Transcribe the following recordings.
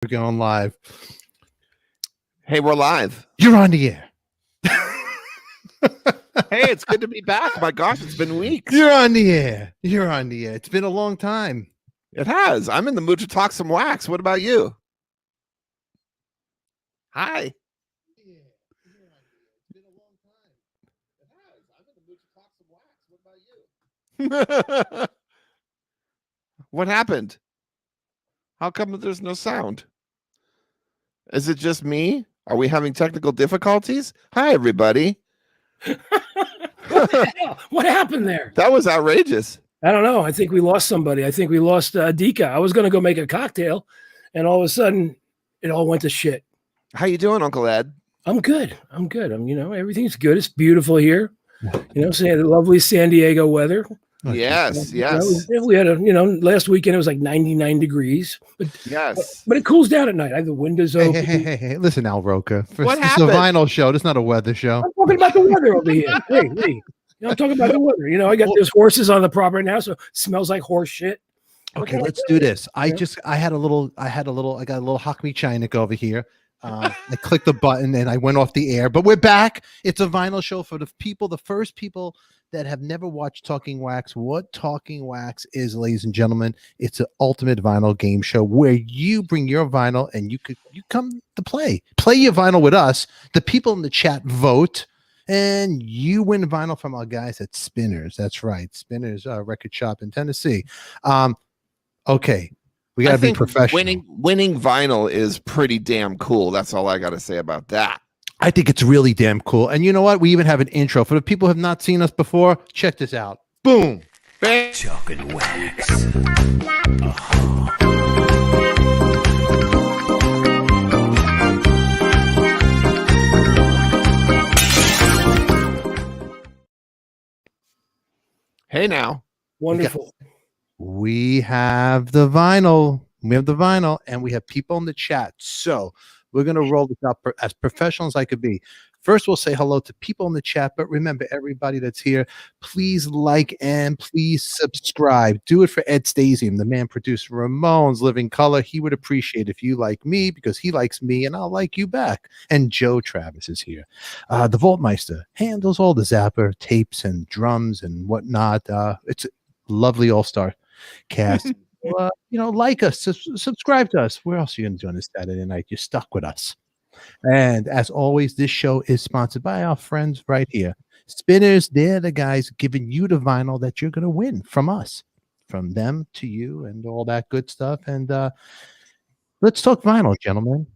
We're going live. Hey, we're live. You're on the air. Hey, it's good to be back. My gosh, it's been weeks. You're on the air. You're on the air. It's been a long time. It has. I'm in the mood to talk some wax. What about you? Hi. What happened? How come there's no sound? Is it just me? Are we having technical difficulties? Hi, everybody. What the hell? What happened there? That was outrageous. I don't know. I think we lost somebody. I think we lost ADIKA. I was going to go make a cocktail, and all of a sudden, it all went to shit. How you doing, Uncle Ed? I'm good. Everything's good. It's beautiful here. Seeing the lovely San Diego weather. Yes. We had last weekend it was like 99 degrees. But it cools down at night. I have the windows open. Hey. Listen, Al Roca. What It's happened? a vinyl show. It's not a weather show. I'm talking about the weather over here. Hey. I'm talking about the weather. I got there's horses on the property now, so it smells like horse shit. Okay, let's do this. I got a little Hockney Chinik over here. I clicked the button and I went off the air, but we're back. It's a vinyl show for the first people that have never watched Talking Wax. What Talking Wax is, ladies and gentlemen, it's an ultimate vinyl game show where you bring your vinyl and you come to play your vinyl with us. The people in the chat vote, and you win vinyl from our guys at Spinners. That's right, Spinners record shop in Tennessee. Okay, we gotta be professional. Winning vinyl is pretty damn cool. That's all I gotta say about that. I think it's really damn cool. And you know what? We even have an intro. For the people who have not seen us before, check this out. Boom. Talking Wax. Hey now. Wonderful. We have the vinyl. And we have people in the chat. So we're going to roll this out as professional as I could be. First, we'll say hello to people in the chat. But remember, everybody that's here, please like and please subscribe. Do it for Ed Stasium, the man produced Ramones, Living Color. He would appreciate if you like me because he likes me and I'll like you back. And Joe Travis is here. The Vaultmeister handles all the Zapper tapes and drums and whatnot. It's a lovely all-star cast. Like us, subscribe to us. Where else are you going to do on this Saturday night? You're stuck with us. And as always, this show is sponsored by our friends right here. Spinners, they're the guys giving you the vinyl that you're going to win from us, from them to you and all that good stuff. And let's talk vinyl, gentlemen.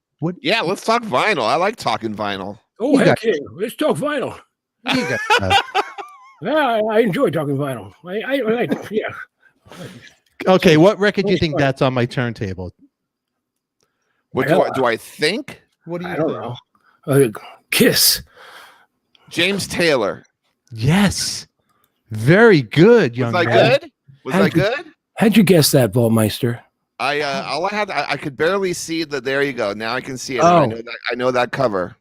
Yeah, let's talk vinyl. I like talking vinyl. Oh, heck yeah. Let's talk vinyl. Yeah, I enjoy talking vinyl. Yeah. Okay, what record do you think that's on my turntable? What do I think? What do you I don't know. Kiss. James Taylor. Yes. Very good, young man. Was I good? How'd you guess that, Vaultmeister? I could barely see that. There you go. Now I can see it. Oh. I know that cover.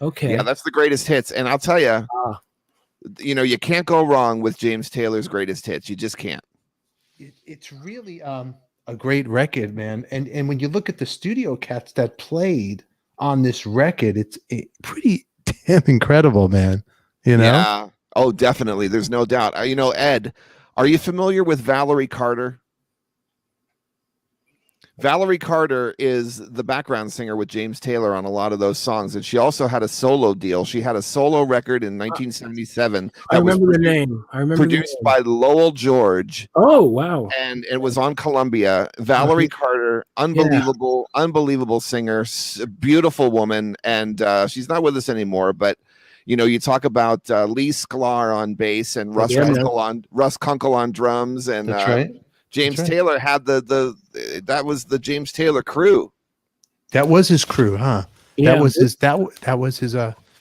Okay. Yeah, that's the greatest hits. And I'll tell you, you can't go wrong with James Taylor's greatest hits. You just can't. It's really a great record, man. And when you look at the studio cats that played on this record, it's pretty damn incredible, man. Yeah. Oh, definitely. There's no doubt. Ed, are you familiar with Valerie Carter? Valerie Carter is the background singer with James Taylor on a lot of those songs, and she also had a solo deal. She had a solo record in 1977. I remember the name. Produced by Lowell George. Oh, wow. And it was on Columbia. Valerie Carter, unbelievable singer, beautiful woman, and she's not with us anymore, but you talk about Lee Sklar on bass and Russ Kunkel on drums, and that's right. James Taylor had that was the James Taylor crew. That was his crew, huh? Yeah. That was his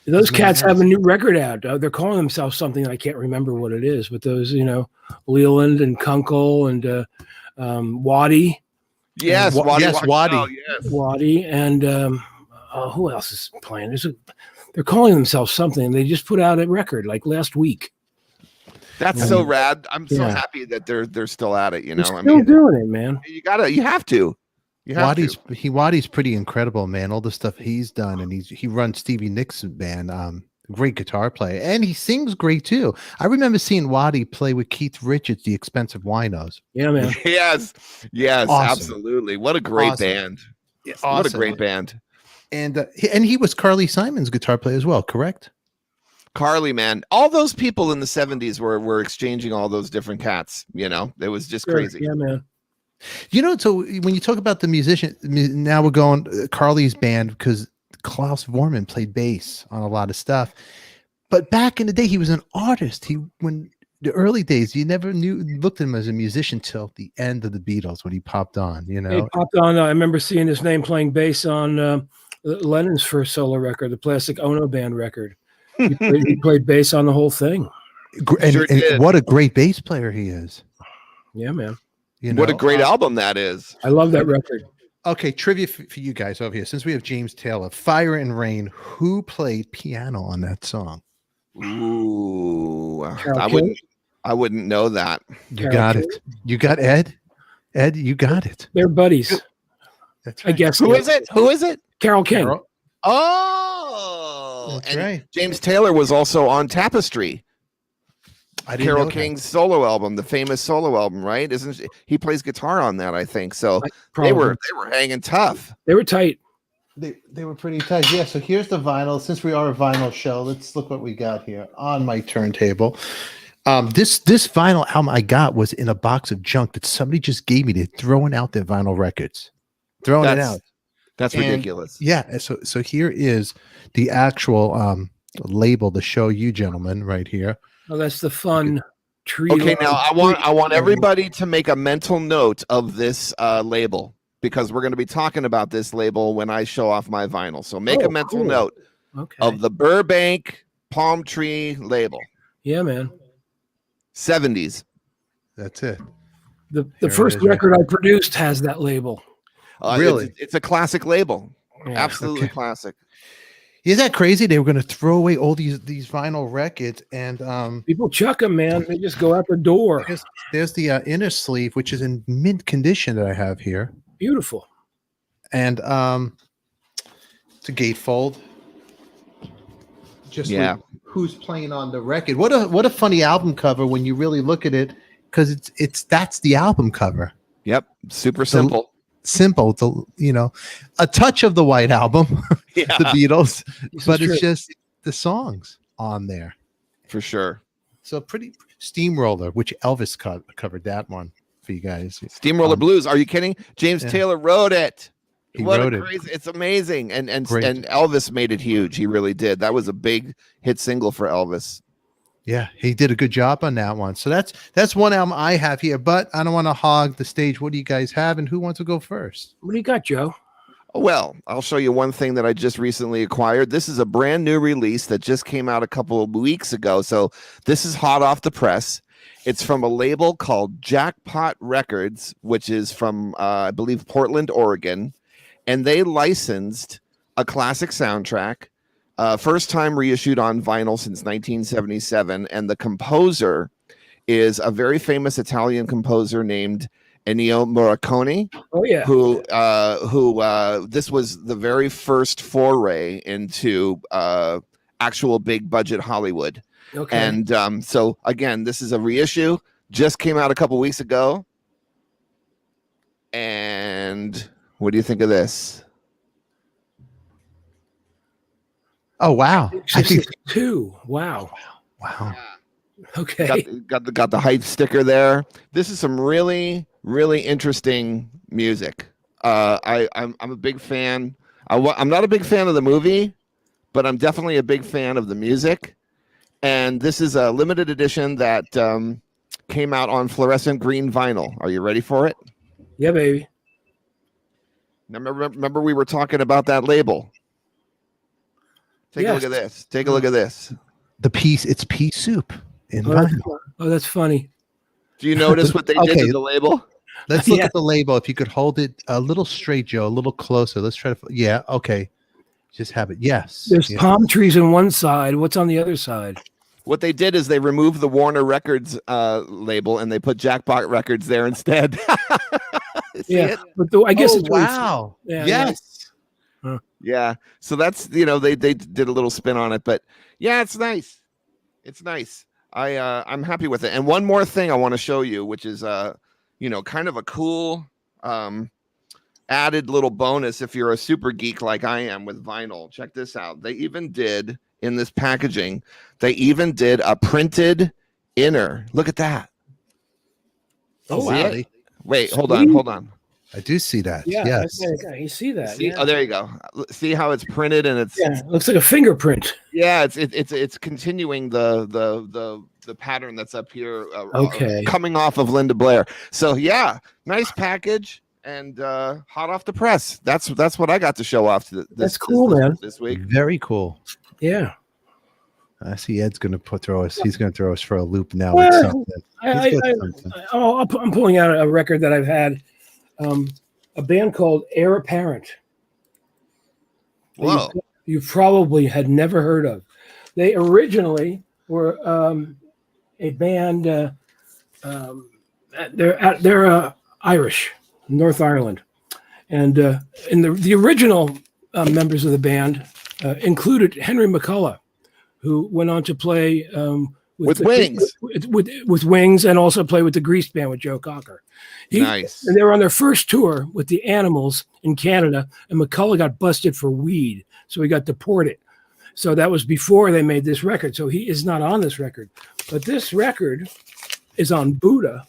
those cats have a new record out. They're calling themselves something I can't remember what it is, but those, Leland and Kunkel and Waddy. Yes, Waddy. Oh, yes. Waddy and who else is playing? They're calling themselves something. They just put out a record like last week. That's so rad. I'm so happy that they're still at it. They're still doing it, man. You have to. You have to. Waddy's pretty incredible, man. All the stuff he's done, and he runs Stevie Nicks' band. Great guitar player, and he sings great too. I remember seeing Waddy play with Keith Richards, the Expensive Winos. Yeah, man. Yes, Awesome. absolutely. What a great Awesome. band. Yeah, What a awesome. great band. And he was Carly Simon's guitar player as well, correct? Carly, man, all those people in the 70s were exchanging all those different cats. You know, it was just crazy. Yeah, man. You know, so when you talk about the musician, now we're going Carly's band because Klaus Vormann played bass on a lot of stuff. But back in the day, he was an artist. When the early days, you never looked at him as a musician till the end of the Beatles when he popped on. You know, He popped on. I remember seeing his name playing bass on Lennon's first solo record, the Plastic Ono Band record. He played bass on the whole thing. And what a great bass player he is. Yeah, man. You know? What a great album that is. I love that record. Okay, trivia for you guys over here. Since we have James Taylor, Fire and Rain, who played piano on that song? Ooh, Carole I wouldn't know that. You got it. You got Ed. Ed, you got it. They're buddies. That's I guess. Who is it? Who is it? Carole King. Carol. Oh, That's and right. James Taylor was also on Tapestry, I didn't Carole know that. King's solo album, the famous solo album, right? He plays guitar on that? I think so. They Probably. were hanging tough. They were tight. They were pretty tight. Yeah, so here's the vinyl. Since we are a vinyl show, let's look what we got here on my turntable. This vinyl album I got was in a box of junk that somebody just gave me. They're throwing out their vinyl records. Throwing it out. That's And- ridiculous. Yeah, so here is the actual label to show you gentlemen right here. Oh, that's the fun tree. Okay, now I want tree- everybody to make a mental note of this label because we're going to be talking about this label when I show off my vinyl. So make Oh, a mental cool. note Okay. of the Burbank palm tree label. Yeah, man. 70s. That's it. The There it first is, right record I produced has that label. Really? It's a classic label. Yeah. Absolutely Okay. classic. Isn't that crazy? They were going to throw away all these vinyl records, and People chuck them, man. They just go out the door. there's the inner sleeve, which is in mint condition that I have here, Beautiful. and it's a gatefold. Just Yeah. with who's playing on the record? What a funny album cover when you really look at it, because that's the album cover. Yep. Super simple. Simple, a touch of the White Album, Yeah, the Beatles, This but is it's true. just the songs on there. for sure. So pretty Steamroller, which Elvis covered that one for you guys. Steamroller Blues. Are you kidding? James yeah. Taylor wrote it. He What a wrote it. crazy! It's amazing, and Great. Elvis made it huge. He really did. That was a big hit single for Elvis. Yeah, he did a good job on that one. So that's one album I have here, but I don't want to hog the stage. What do you guys have, and who wants to go first? What do you got, Joe? Well, I'll show you one thing that I just recently acquired. This is a brand new release that just came out a couple of weeks ago. So this is hot off the press. It's from a label called Jackpot Records, which is from, I believe, Portland, Oregon. And they licensed a classic soundtrack, first time reissued on vinyl since 1977. And the composer is a very famous Italian composer named Ennio Morricone, Oh, yeah. who this was the very first foray into actual big budget Hollywood. Okay. And so again, this is a reissue, just came out a couple weeks ago. And what do you think of this? Oh wow! I think, 62. Wow. wow. Okay. Got the hype sticker there. This is some really interesting music. I'm a big fan. I'm not a big fan of the movie, but I'm definitely a big fan of the music. And this is a limited edition that came out on fluorescent green vinyl. Are you ready for it? Yeah, baby. Now, remember we were talking about that label. Take a look Yes. at this. Take a look at this. It's pea soup in Oh, that's, vinyl. that's funny. Do you notice what they did Okay. to the label? Let's look Yeah. at the label. If you could hold it a little straight, Joe, a little closer. Let's try to. Yeah. Okay. Just have it. Yes. There's yeah. palm trees on one side. What's on the other side? What they did is they removed the Warner Records label and they put Jackpot Records there instead. See Yeah, it? but I guess Oh, it's really- wow. Yeah, Yes. Yeah. So that's they did a little spin on it, but yeah, it's nice. It's nice. I'm happy with it. And one more thing I want to show you, which is kind of a cool added little bonus if you're a super geek like I am with vinyl. Check this out. They even did in this packaging, they even did a printed inner. Look at that. Oh, See wow. it? Wait, hold Sweet. on. I do see that. Yeah, Yes. you see that? See? Yeah. Oh, there you go. See how it's printed and it's Yeah, it looks like a fingerprint. yeah, it's continuing the pattern that's up here. Okay. Coming off of Linda Blair. So yeah, nice package and hot off the press. That's what I got to show off to That's cool, man. This week. Very cool. Yeah. I see Ed's going to throw us. He's going to throw us for a loop now Well, with something. He's got something. I'm pulling out a record that I've had. A band called Heir Apparent. Whoa. You probably had never heard of. They originally were a band. They're Irish, North Ireland, and the original members of the band included Henry McCullough, who went on to play With Wings. with Wings, and also play with the Grease Band with Joe Cocker. Nice. And they were on their first tour with the Animals in Canada, and McCullough got busted for weed, so he got deported. So that was before they made this record. So he is not on this record, but this record is on Buddha,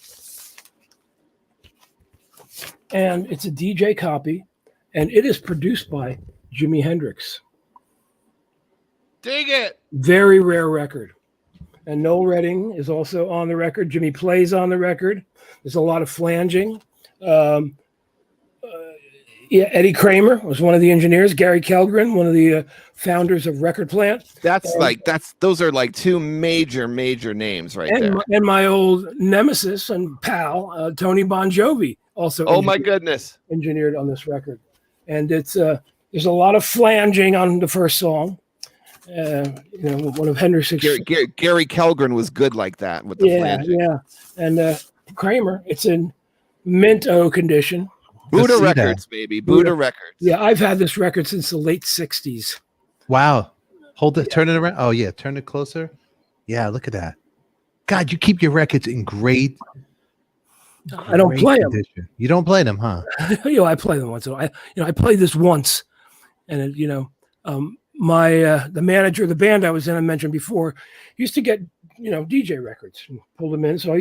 and it's a DJ copy, and it is produced by Jimi Hendrix. Dig it. Very rare record. And Noel Redding is also on the record. Jimmy plays on the record. There's a lot of flanging. Eddie Kramer was one of the engineers. Gary Kellgren, one of the founders of Record Plant. Those are like two major names right there. And my old nemesis and pal, Tony Bon Jovi, also. Oh my goodness. Engineered on this record. And it's there's a lot of flanging on the first song. One of Hendrix's. Gary Kellgren was good like that with the flanging. Yeah. And Kramer, it's in mint O condition. Buddha see Records, baby. Buddha Records. Yeah, I've had this record since the late 60s. Wow. Hold it. Turn it around. Oh, yeah. Turn it closer. Yeah, look at that. God, you keep your records in great. I don't play them. Condition. You don't play them, huh? I play them once in a while. I played this once, and my the manager of the band I was in, I mentioned before, used to get DJ records and pull them in. So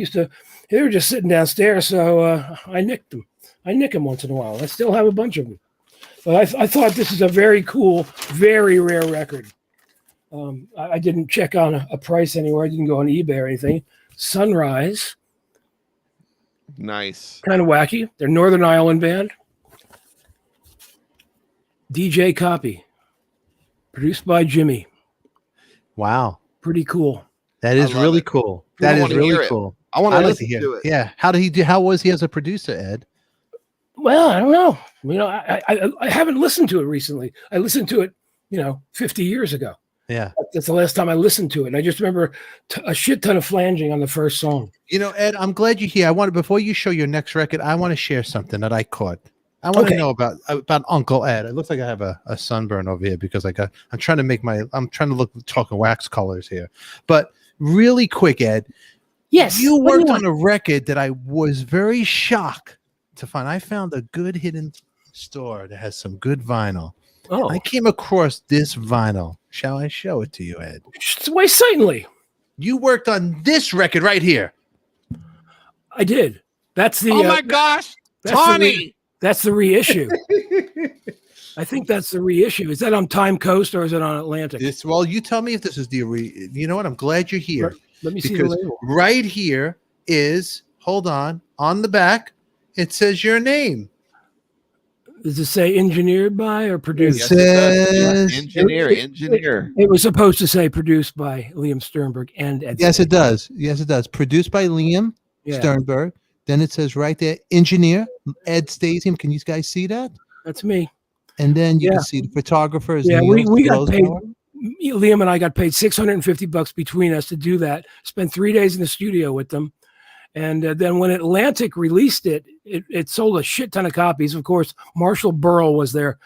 they were just sitting downstairs. So I nicked them. I nick them once in a while. I still have a bunch of them. But I thought this is a very cool, very rare record. I didn't check on a price anywhere. I didn't go on eBay or anything. Sunrise. Nice. Kind of wacky. They're Northern Ireland band. DJ copy. Produced by Jimmy. Wow. Pretty cool. That is love really it. cool. I That is wanna really hear it. cool. I want to I'd like listen to hear to it. Yeah. How did he do? How was he as a producer, Ed? Well, I don't know. I haven't listened to it recently. I listened to it, 50 years ago. Yeah. That's the last time I listened to it. And I just remember a shit ton of flanging on the first song. Ed, I'm glad you're here. Before you show your next record, I want to share something that I caught. I want to know about Uncle Ed. It looks like I have a sunburn over here because I'm trying to look talking wax colors here. But really quick, Ed. Yes. You worked on a record that I was very shocked to find. I found a good hidden store that has some good vinyl. Oh, I came across this vinyl. Shall I show it to you, Ed? why certainly. You worked on this record right here. I did. That's the. Oh my gosh, that's Tawny! That's the reissue. I think that's the reissue. Is that on Time Coast or is it on Atlantic? Well, you tell me if this is the you know what? I'm glad you're here. Let me see the Because label. right here is, hold on the back, it says your name. Does it say engineered by or produced? Yes, it does. Engineer. It was supposed to say produced by Liam Sternberg and Ed. Yes, it does. Yes, it does. Produced by Liam Sternberg. Then it says right there, engineer Ed Stasium. Can you guys see that? That's me. And then you can see the photographers. Yeah, we got paid. Power. Liam and I got paid $650 between us to do that. Spent 3 days in the studio with them, And then when Atlantic released it, it sold a shit ton of copies. Of course, Marshall Burrell was their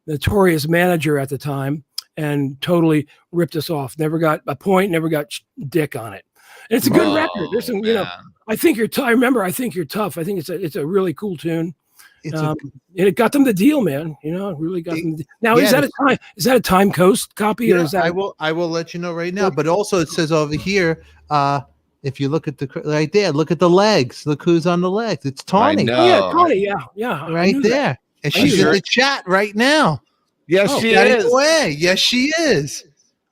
notorious manager at the time and totally ripped us off. Never got a point, never got dick on it. And it's a good record. There's some, I think you're tough. I remember, I think you're tough. I think it's a really cool tune. And it got them the deal, man. It really got them. Now, is that a Time Coast copy? Or is that I will let you know right now. But also, it says over here, if you look at right there, look at the legs. Look who's on the legs. It's Tawny. Yeah, Tawny. Yeah. Right there, and she's in the chat right now. Yes, she is. Yes, she is.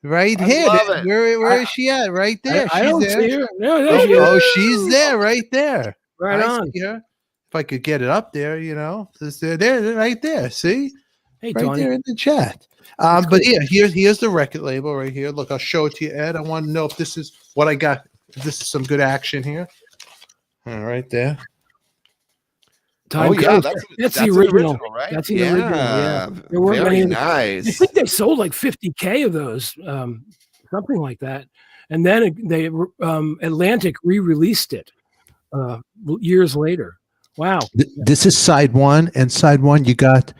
Right here. Where is she at? Right there. I don't see her. No, she's there. Right there. Right on. See her. If I could get it up there, they're right there. See, hey, right Tawny. there in the chat. But yeah, here's the record label right here. Look, I'll show it to you, Ed. I want to know if this is what I got. If this is some good action here. All right there. Time yeah, that's the original, right? That's the original. Yeah, there weren't very many. Nice. I think they sold like 50K of those, something like that. And then they Atlantic re-released it years later. Wow. This is side one, and side one you got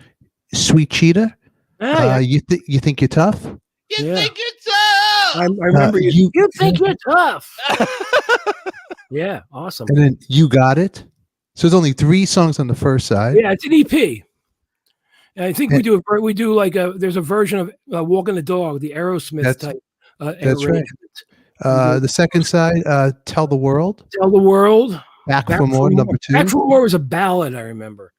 Sweet Cheetah. You think you're tough? You think you're tough? I remember you think you're tough. Yeah, awesome. And then You Got It. So there's only 3 songs on the first side. Yeah, it's an EP. And I think we do like there's a version of Walking the Dog, the Aerosmith type. That's right. The second side, Tell the World. Tell the World. Back for More, number 2. Back for More was a ballad, I remember.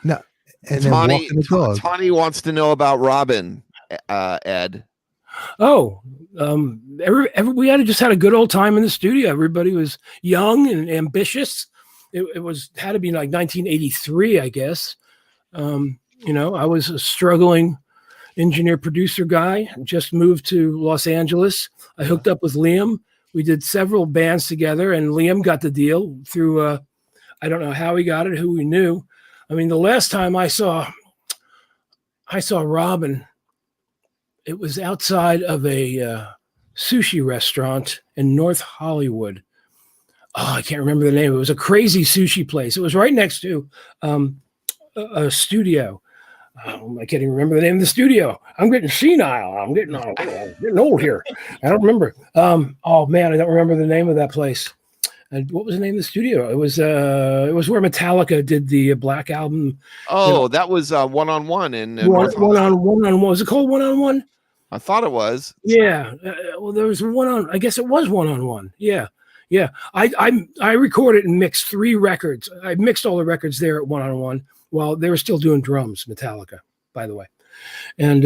No. And then Walking the Dog. Tawny wants to know about Robin, Ed. Oh, we just had a good old time in the studio. Everybody was young and ambitious. It had to be like 1983, I guess. I was a struggling engineer producer guy, just moved to Los Angeles. I hooked up with Liam. We did several bands together, and Liam got the deal through, I don't know how he got it, who we knew. I mean, the last time I saw Robin, it was outside of a sushi restaurant in North Hollywood. Oh, I can't remember the name. It was a crazy sushi place. It was right next to a studio. I can't even remember the name of the studio. I'm getting senile. I'm getting old here. I don't remember. Oh man, I don't remember the name of that place. And what was the name of the studio? It was where Metallica did the Black Album. Oh, that was One on One in one on one. Was it called One on One? I thought it was. Yeah. Well, there was I guess it was One on One. Yeah. Yeah. I recorded and mixed 3 records. I mixed all the records there at One on One while they were still doing drums, Metallica, by the way. And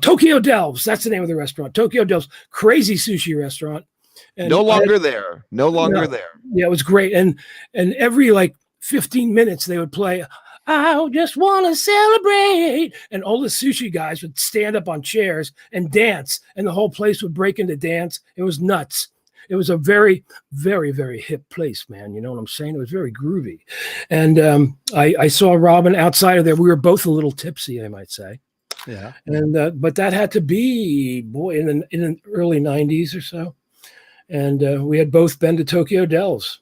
Tokyo Delves, that's the name of the restaurant. Tokyo Delves, crazy sushi restaurant. And no longer there. Yeah, it was great. And every like 15 minutes they would play I just want to celebrate. And all the sushi guys would stand up on chairs and dance, and the whole place would break into dance. It was nuts. It was a very, very, very hip place, man. You know what I'm saying? It was very groovy. And I saw Robin outside of there. We were both a little tipsy, I might say. Yeah. And but that had to be, in the early 90s or so. And we had both been to Tokyo Delves.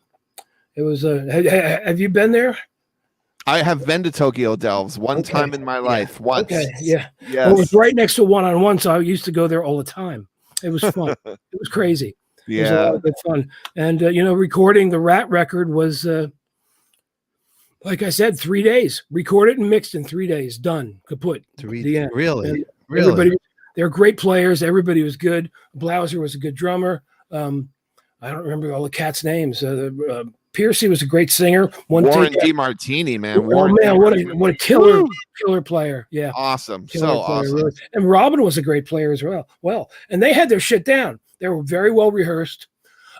It was have you been there? I have been to Tokyo Delves one time in my life. Once. Okay, yeah. Yes. Well, it was right next to One on One, so I used to go there all the time. It was fun. It was crazy. Yeah. It was a lot of good fun. And recording the RATT record was like I said, 3 days. Recorded and mixed in 3 days. Done. Kaput. The end. Really? And really? Everybody, they're great players. Everybody was good. Blauser was a good drummer. I don't remember all the cats' names. Piercy was a great singer. Warren DeMartini, man. What a killer player. Yeah. Awesome. Killer so player, awesome. Really. And Robin was a great player as well. And they had their shit down. They were very well rehearsed.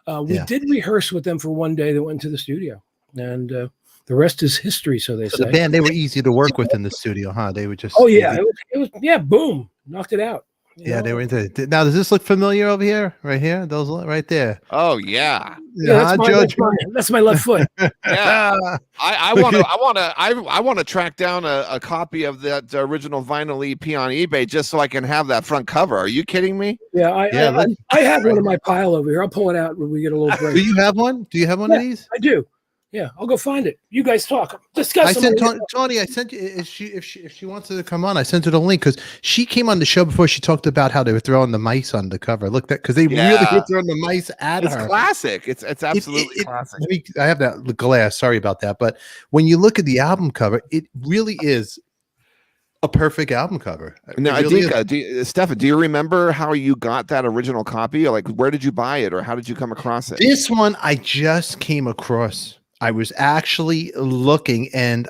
We did rehearse with them for one day that went to the studio. And the rest is history, so they say. The band, they were easy to work with in the studio, huh? They were just... Oh, yeah. It was boom. Knocked it out. Yeah, they were into it. Now, does this look familiar over here? Right here? Those right there. Oh yeah. That's my left foot. Yeah. I want to track down a copy of that original vinyl EP on eBay just so I can have that front cover. Are you kidding me? Yeah, I have one in my pile over here. I'll pull it out when we get a little break. Do you have one? Do you have one of these? I do. Yeah, I'll go find it. You guys talk. I Discuss. sent Tony. I sent you if she wants to come on. I sent her the link because she came on the show before. She talked about how they were throwing the mice on the cover. Look, that because they really were throwing the mice at It's her. classic. It's absolutely classic. I have that glass. Sorry about that. But when you look at the album cover, it really is a perfect album cover. Now, really ADIKA, Stefan, do you remember how you got that original copy? Or like, where did you buy it, or how did you come across it? This one I just came across. I was actually looking, and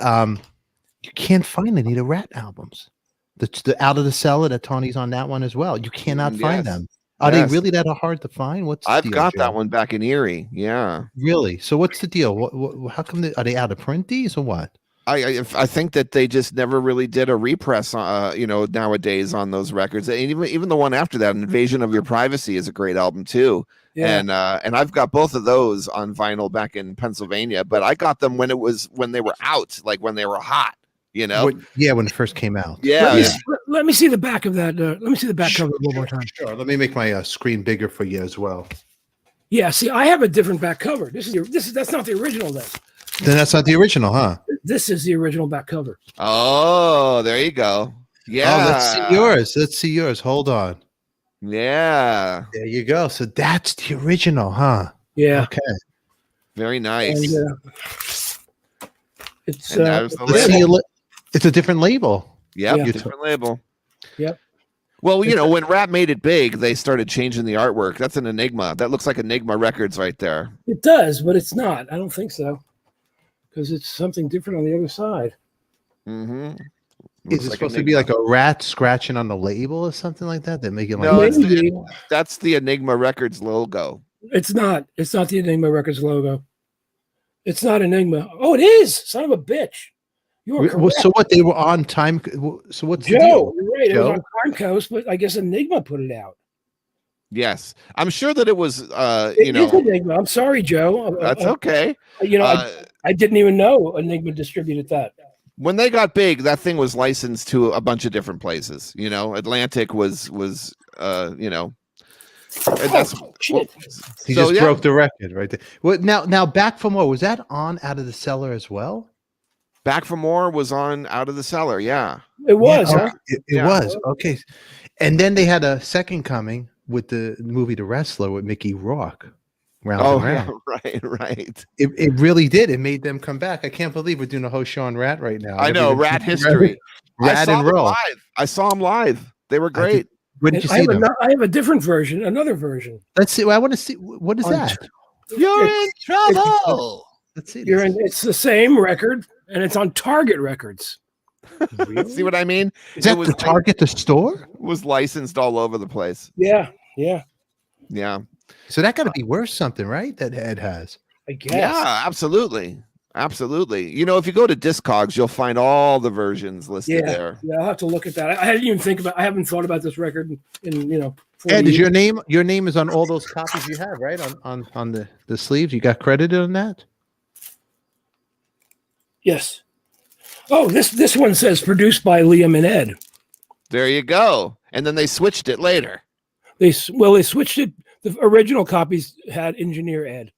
you can't find any of the RATT albums. The Out of the Cellar, that Tony's on that one as well. You cannot find them. Are they really that hard to find? What's the I've deal, got Joe? that one back in Erie. Yeah. Really? So what's the deal? How come are they out of print these or what? I think that they just never really did a repress, nowadays on those records. And even the one after that, Invasion of Your Privacy, is a great album too. Yeah. And I've got both of those on vinyl back in Pennsylvania, but I got them when they were out, like when they were hot. When it first came out. Yeah. Let me see the back of that. Let me see the back cover one more time. Sure. Let me make my screen bigger for you as well. Yeah. See, I have a different back cover. That's not the original then. Then that's not the original, huh? This is the original back cover. Oh, there you go. Yeah. Oh, let's see yours. Hold on. Yeah. There you go. So that's the original, huh? Yeah. Okay. Very nice. And, it's it's a different label. Yep, Yeah. different label. Yep. Well, when RATT made it big, they started changing the artwork. That's an Enigma. That looks like Enigma Records right there. It does, but it's not. I don't think so, because it's something different on the other side. Mm-hmm. Is it supposed to be like a rat scratching on the label or something like that? That make it like no, that's the Enigma Records logo. It's not. It's not the Enigma Records logo. It's not Enigma. Oh, it is. Son of a bitch. You were correct. So what? They were on time. So what's Joe? the deal? You're right. Joe? It was on Time Coast, but I guess Enigma put it out. Yes, I'm sure that it was. It is Enigma. I'm sorry, Joe. That's okay. I didn't even know Enigma distributed that. When they got big, that thing was licensed to a bunch of different places. Atlantic was. And that's Shit. He just broke the record right there. Well, now Back for More, was that on Out of the Cellar as well? Back for More was on Out of the Cellar. Yeah, It was. Yeah, Huh? it was okay. And then they had a second coming with the movie The Wrestler with Mickey Rourke. Round and round. Yeah, right. It really did. It made them come back. I can't believe we're doing a whole show on RATT right now. I know RATT history. RATT and roll. I saw them live. They were great. Where did you see them? I have a different version, another version. Let's see. I want to see. What is that? You're in trouble. Let's see. It's the same record, and it's on Target Records. Really? See what I mean? Is that the Target, the store? Was licensed all over the place. Yeah. So that got to be worth something, right? That Ed has. I guess. Yeah, absolutely. If you go to Discogs, you'll find all the versions listed there. Yeah, I'll have to look at that. I haven't thought about this record in 40 Ed, is years. your name is on all those copies you have, right? On the sleeves. You got credited on that? Yes. Oh, this one says produced by Liam and Ed. There you go. And then they switched it later. They switched it. The original copies had Engineer Ed.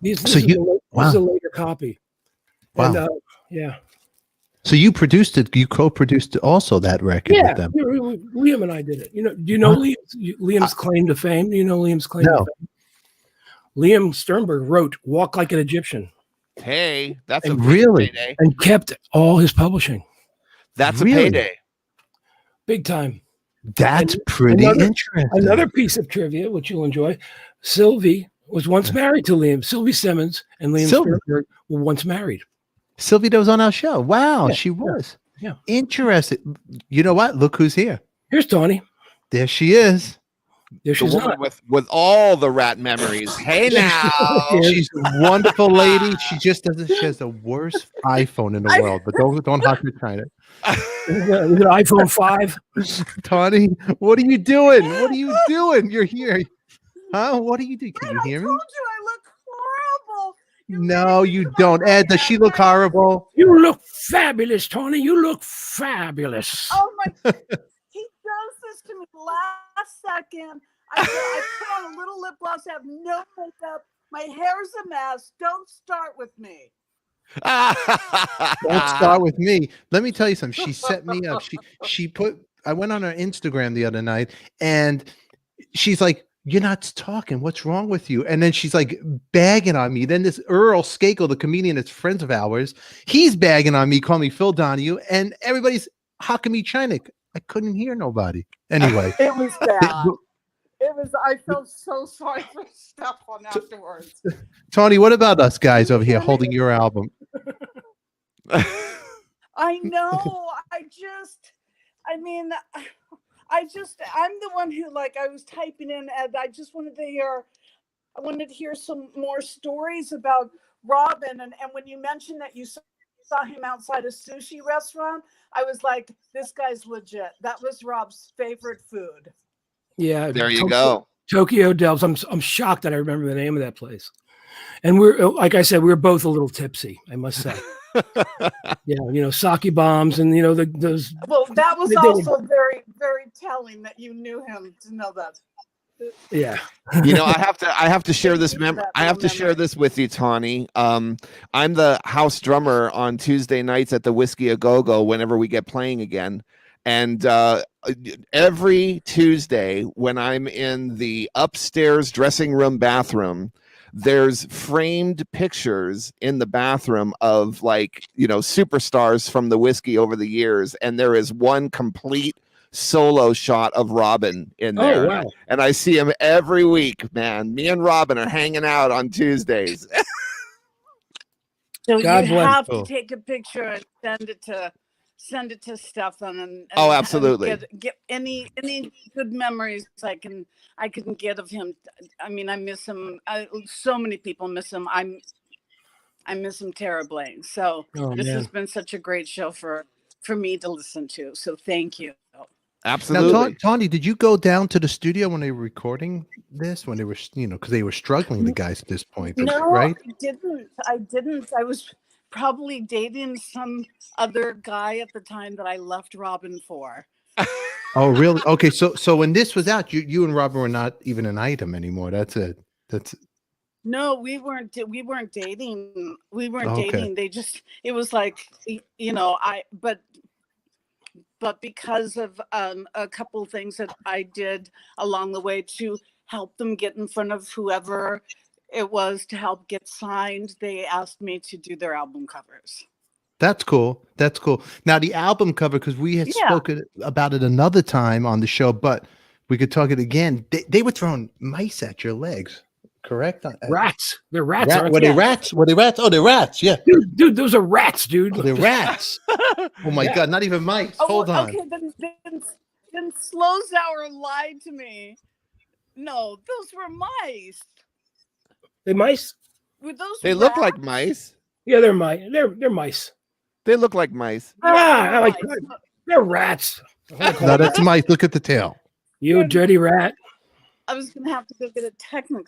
This is a later copy. Wow. And, yeah. So you produced it. You co-produced also that record with them. Liam and I did it. Do you know Liam's claim to fame? Do you know Liam's claim to fame? Liam Sternberg wrote "Walk Like an Egyptian." Hey, that's And a really payday. And kept all his publishing. That's Really? a payday. Big time. That's pretty interesting. Another piece of trivia, which you'll enjoy. Sylvie was once married to Liam. Sylvie Simmons and Liam Sternberg were once married. Sylvie that was on our show. Wow, Yeah, she was. Yeah. Interesting. You know what? Look who's here. Here's Tawny. There she is. There The she's woman not. with all the RATT memories. Hey now. She's a wonderful lady. She just doesn't. She has the worst iPhone in the world. But don't hop your China. Is it an iPhone 5? Tawny, what are you doing? What are you doing? You're here. Huh? What are you doing? Can you hear me? I told you I look horrible. No, you don't. Ed, does she look horrible? You look fabulous, Tawny. You look fabulous. Oh my! He does this to me last second. I put on a little lip gloss, have no makeup, My hair's a mess. Don't start with me. Don't start with me. Let me tell you something. She set me up. She put. I went on her Instagram the other night, and she's like, "You're not talking. What's wrong with you?" And then she's like bagging on me. Then this Earl Skakel, the comedian that's friends of ours, he's bagging on me, calling me Phil Donahue, and everybody's hocking me China. I couldn't hear nobody. Anyway, It was bad. It was. I felt so sorry for Stefan afterwards. Tony, what about us guys over here holding your album? I know. I'm the one who, like, I was typing in, and I just wanted to hear. I wanted to hear some more stories about Robin, and when you mentioned that you saw him outside a sushi restaurant, I was like, this guy's legit. That was Rob's favorite food. Yeah, There you go. Tokyo Delves. I'm shocked that I remember the name of that place. And we're, like I said, we were both a little tipsy, I must say. Yeah, sake bombs and those. Well, that was also very, very telling that you knew him to know that. Yeah. I have to share this I have to share this with you, Tawny. I'm the house drummer on Tuesday nights at the Whiskey A Go Go whenever we get playing again. And every Tuesday when I'm in the upstairs dressing room bathroom, there's framed pictures in the bathroom of superstars from the whiskey over the years. And there is one complete solo shot of Robin in there. Oh, wow. And I see him every week, man. Me and Robin are hanging out on Tuesdays. So God you bless. have to take a picture and send it to Stefan and Oh, absolutely. And get any good memories I can get of him. I mean, I miss him. So many people miss him. I miss him terribly. So this has been such a great show for me to listen to. So thank you. Absolutely. Now, Tawny, did you go down to the studio when they were recording this? When they were, because they were struggling, the guys at this point, No, right? I didn't. I was probably dating some other guy at the time that I left Robin for. Oh, really? Okay, so when this was out, you and Robin were not even an item anymore. That's it. No, we weren't dating. We weren't Okay. dating. It was like, but because of a couple of things that I did along the way to help them get in front of whoever it was to help get signed, they asked me to do their album covers. That's cool. That's cool. Now the album cover, because we had spoken about it another time on the show, but we could talk it again. They were throwing mice at your legs, correct? Rats. They're rats. Were they rats? Were they rats? Oh, they're rats. Yeah. Dude, those are rats, dude. Oh, they're rats. Oh my God, not even mice. Hold on. Okay, then Slowsour lied to me. No, those were mice. They mice? Were those They look like mice. Yeah, they're mice. They're mice. They look like mice. I like they're rats. No, that's mice. Look at the tail. You dirty rat. I was going to have to go get a technical,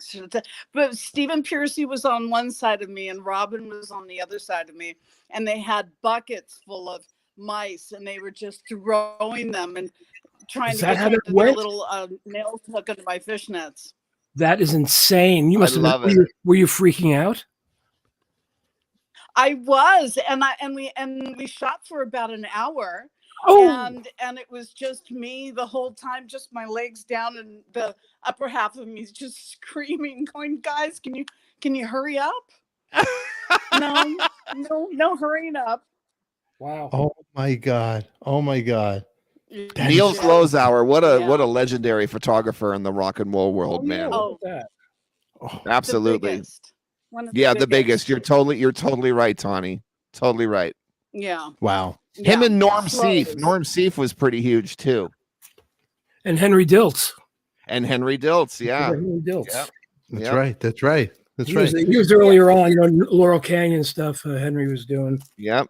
but Stephen Piercy was on one side of me and Robin was on the other side of me. And they had buckets full of mice and they were just throwing them and trying to get their little nails hook into my fishnets. That is insane. You must have love been, were you freaking out? I was, and we shot for about an hour. Oh, and it was just me the whole time, just my legs down and the upper half of me is just screaming, going, guys, can you hurry up? No hurrying up. wow. Oh my God. Oh my God. Neil Slowsour, what a legendary photographer in the rock and roll world, man. Oh, Absolutely. The biggest. You're totally right, Tawny. Totally right. Yeah. Wow. Him and Norm Seeff. Norm Seeff was pretty huge too. And Henry Diltz. Yeah. Henry Diltz. Yep. That's right. That's right. That's right. He was earlier on, Laurel Canyon stuff. Henry was doing. Yep.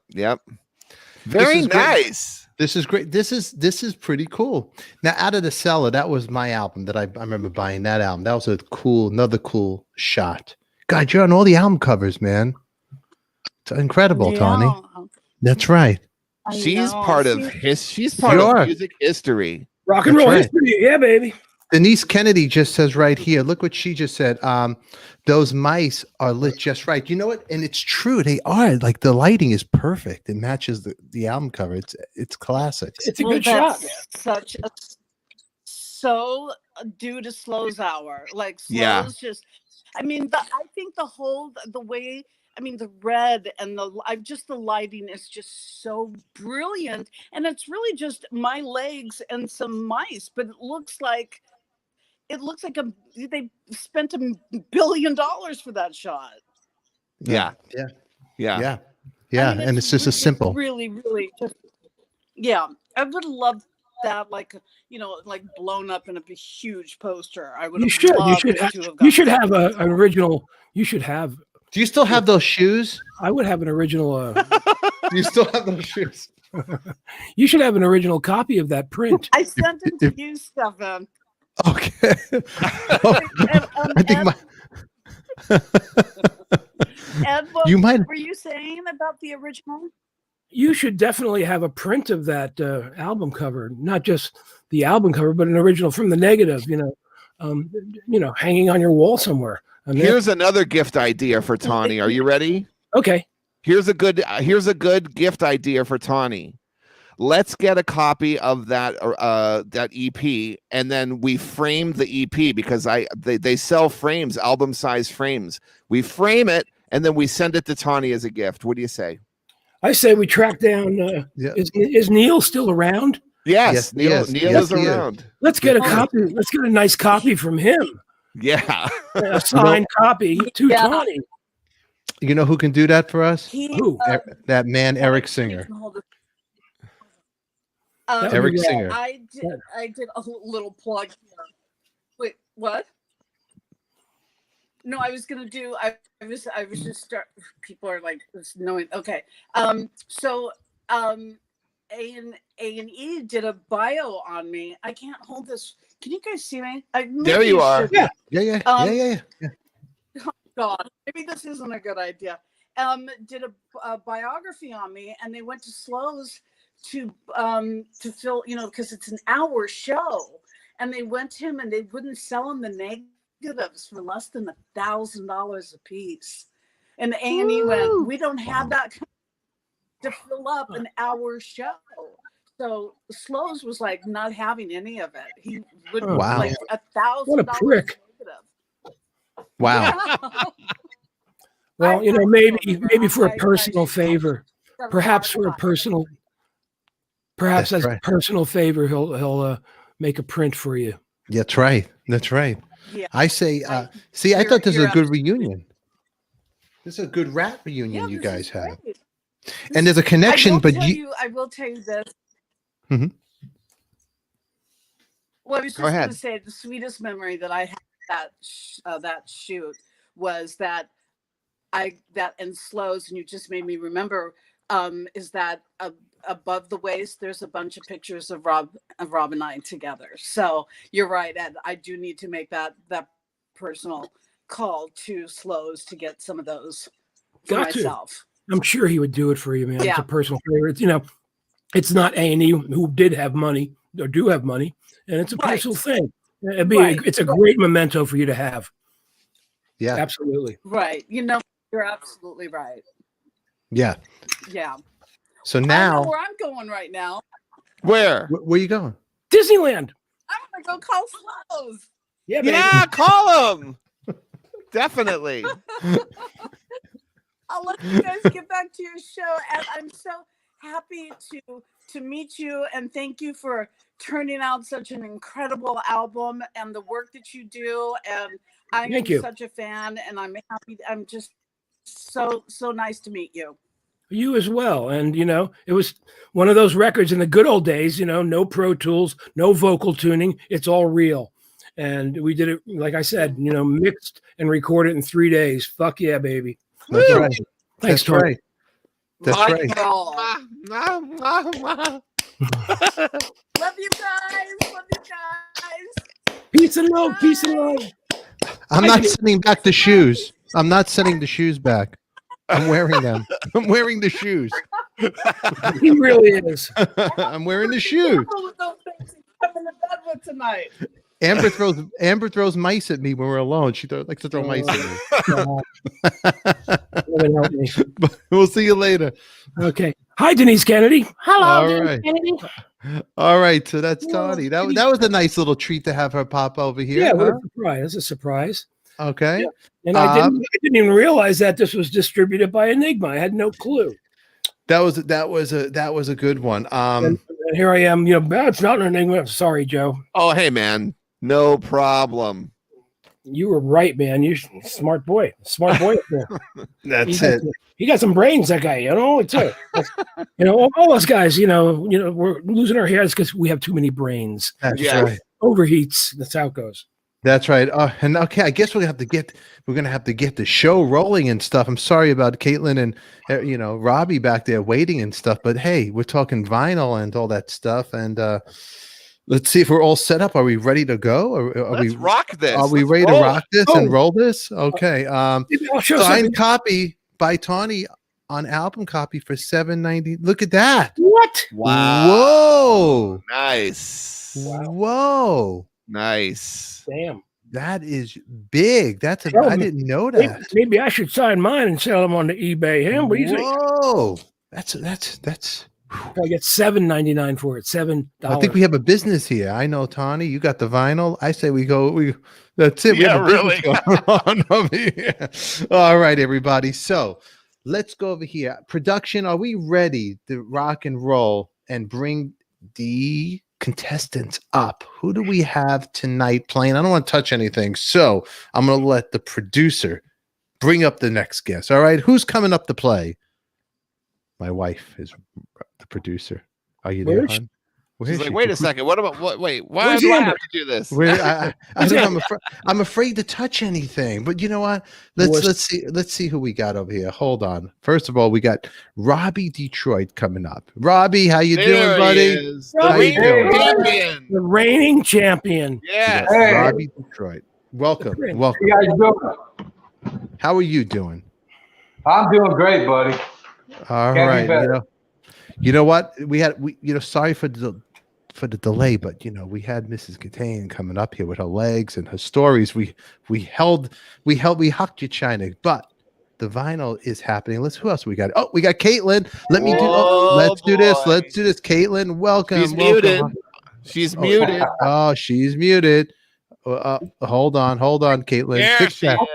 Very nice. This is great. This is pretty cool. Now, Out of the Cellar, that was my album that I remember buying that album. That was another cool shot. God, you're on all the album covers, man. It's incredible, Tawny. That's right. She's part of music history. Rock and roll history. Yeah, baby. Denise Kennedy just says right here, look what she just said. Those mice are lit just right. You know what? And it's true. They are. Like the lighting is perfect. It matches the album cover. It's classic. It's a good shot. Such a so due to Slow's hour. Like Slow's Yeah. just I mean, I think the way I mean the red and the lighting is just so brilliant. And it's really just my legs and some mice, but it looks like they spent $1 billion for that shot. Yeah. Yeah. Yeah. Yeah. I mean, And it's just a simple. Really, really just, yeah. I would love that, like, you know, like blown up in a huge poster. I would. You should have an original. You should have. Do you still have those shoes? I would have an original. Do you still have those shoes? You should have an original copy of that print. I sent it to you, Stefan. Okay. I think Ed, what you might. were you saying about the original? You should definitely have a print of that album cover, not just the album cover, but an original from the negative. You know, hanging on your wall somewhere. And Here's another gift idea for Tawny. Are you ready? okay. Here's a good gift idea for Tawny. Let's get a copy of that EP, and then we frame the EP because they sell frames, album size frames. We frame it, and then we send it to Tawny as a gift. What do you say? I say we track down. Is Neil still around? Yes, Neil is around. Let's get a copy. Let's get a nice copy from him. Yeah, A signed copy to Tawny. You know who can do that for us? Who? That man, Eric Singer. Eric Singer. I did a little plug here. Wait, what? No, I was gonna do. I was just start. People are like knowing. Okay. So A&E did a bio on me. I can't hold this. Can you guys see me? There you are. Yeah. Oh God, maybe this isn't a good idea. Did a biography on me, and they went to Slow's to fill, you know, because it's an hour show, and they went to him and they wouldn't sell him the negatives for less than $1,000 a piece. And the A&E went, we don't have that to fill up an hour show. So Slow's was like not having any of it. He would like $1,000. What a prick. Negative. Wow. Yeah. Well, you know, maybe for a personal favor, perhaps for a personal. Perhaps as a personal favor, he'll make a print for you. That's right. That's right. Yeah. I say, I thought this was a good reunion. This is a good rap reunion you guys have. And there's a connection, I will tell you this. Mhm. Well, I was just going to say the sweetest memory that I had that shoot was that and Slow's, and you just made me remember, is that above the waist there's a bunch of pictures of Rob and I together. So you're right, Ed. I do need to make that personal call to Slow's to get some of those for myself. I'm sure he would do it for you, man. Yeah. It's a personal favor. It's, you know, it's not A&E who did have money or do have money, and it's a personal thing. It's a great memento for you to have. Yeah, absolutely. Right. You know, you're absolutely right. Yeah. Yeah. So now, I know where I'm going right now. Where are you going? Disneyland. I'm gonna go call Slow's. Yeah, baby. Yeah, call him. Definitely. I'll let you guys get back to your show, and I'm so happy to meet you, and thank you for turning out such an incredible album and the work that you do. And I'm such a fan, and I'm happy. I'm just so nice to meet you. You as well. And, you know, it was one of those records in the good old days, you know, no Pro Tools, no vocal tuning. It's all real. And we did it, like I said, you know, mixed and recorded in 3 days. Fuck yeah, baby. That's right. Thanks, That's right. That's right. Love you guys. Love you guys. Peace and love. Peace and love. I'm not sending back the shoes. I'm not sending the shoes back. I'm wearing them. I'm wearing the shoes. He really is. I'm wearing the shoes. Coming to bed with tonight. Amber throws mice at me when we're alone. She likes to throw mice at me. We'll see you later. Okay. Hi, Denise Kennedy. Hello, All Denise right. Kennedy. All right, so that's Tawny. That was a nice little treat to have her pop over here. Yeah, what huh? a surprise. That's a surprise. Okay. Yeah. And I didn't even realize that this was distributed by Enigma. I had no clue. That was a good one. And here I am, it's not an Enigma. Sorry, Joe. Oh, hey, man. No problem. You were right, man. You smart boy. Smart boy up there. That's it. He got some brains, that guy, It's all us guys, we're losing our heads because we have too many brains. That's Yeah. right. Overheats. That's how it goes. That's right. And okay, I guess we're gonna have to get the show rolling and stuff. I'm sorry about Caitlin and Robbie back there waiting and stuff, but hey, we're talking vinyl and all that stuff, and let's see if we're all set up. Are we ready to go? Let's rock this. Are we Let's ready to roll rock this and roll this? Okay. Maybe I'll show Signed something. copy by Tawny on album copy for $7.90. Look at that. What? Wow. Whoa. Nice. Whoa. Nice. Damn. That is big. I didn't know Maybe, that. maybe I should sign mine and sell them on the eBay. What do you think? Whoa. That's I get $7.99 for it. $7. I think we have a business here. I know, Tawny. You got the vinyl. I say we that's it. We Yeah, have a business going on over here. All right, everybody. So let's go over here. Production, are we ready to rock and roll and bring the contestants up? Who do we have tonight playing? I don't want to touch anything. So I'm going to let the producer bring up the next guest. All right. Who's coming up to play? My wife is the producer. Are you there, hon? Where She's is like, she? wait a second. What about wait, why Where's do I Amber? have to do this? I'm afraid to touch anything. But you know what? Let's see who we got over here. Hold on. First of all, we got Robbie Detroit coming up. Robbie, how you doing, buddy? The How you reigning doing? champion. The reigning champion. Yes. Yes, Robbie Detroit. Welcome. How you guys doing? How are you doing? I'm doing great, buddy. All Can't be right. better. You know what? We sorry for the delay, but we had Mrs. Kitaen coming up here with her legs and her stories. We hucked you, China, but the vinyl is happening. Who else we got? Oh, we got Caitlin. Let's do this. Let's do this. Caitlin, welcome. She's welcome. muted. She's muted. Oh, she's muted. Hold on, Caitlin. There Fix she that. is.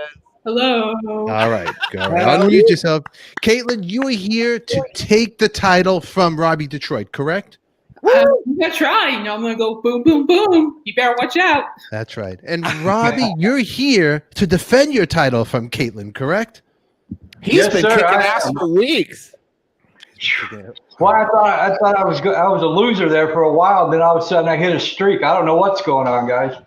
Hello. All right, go ahead. Unmute yourself. Caitlin, you are here to take the title from Robbie Detroit, correct? I'm gonna try. I'm gonna go boom, boom, boom. You better watch out. That's right. And Robbie, you're here to defend your title from Caitlin, correct? He's Yes, been sir, kicking I ass am. for weeks. Well, I thought I was good. I was a loser there for a while. Then all of a sudden I hit a streak. I don't know what's going on, guys.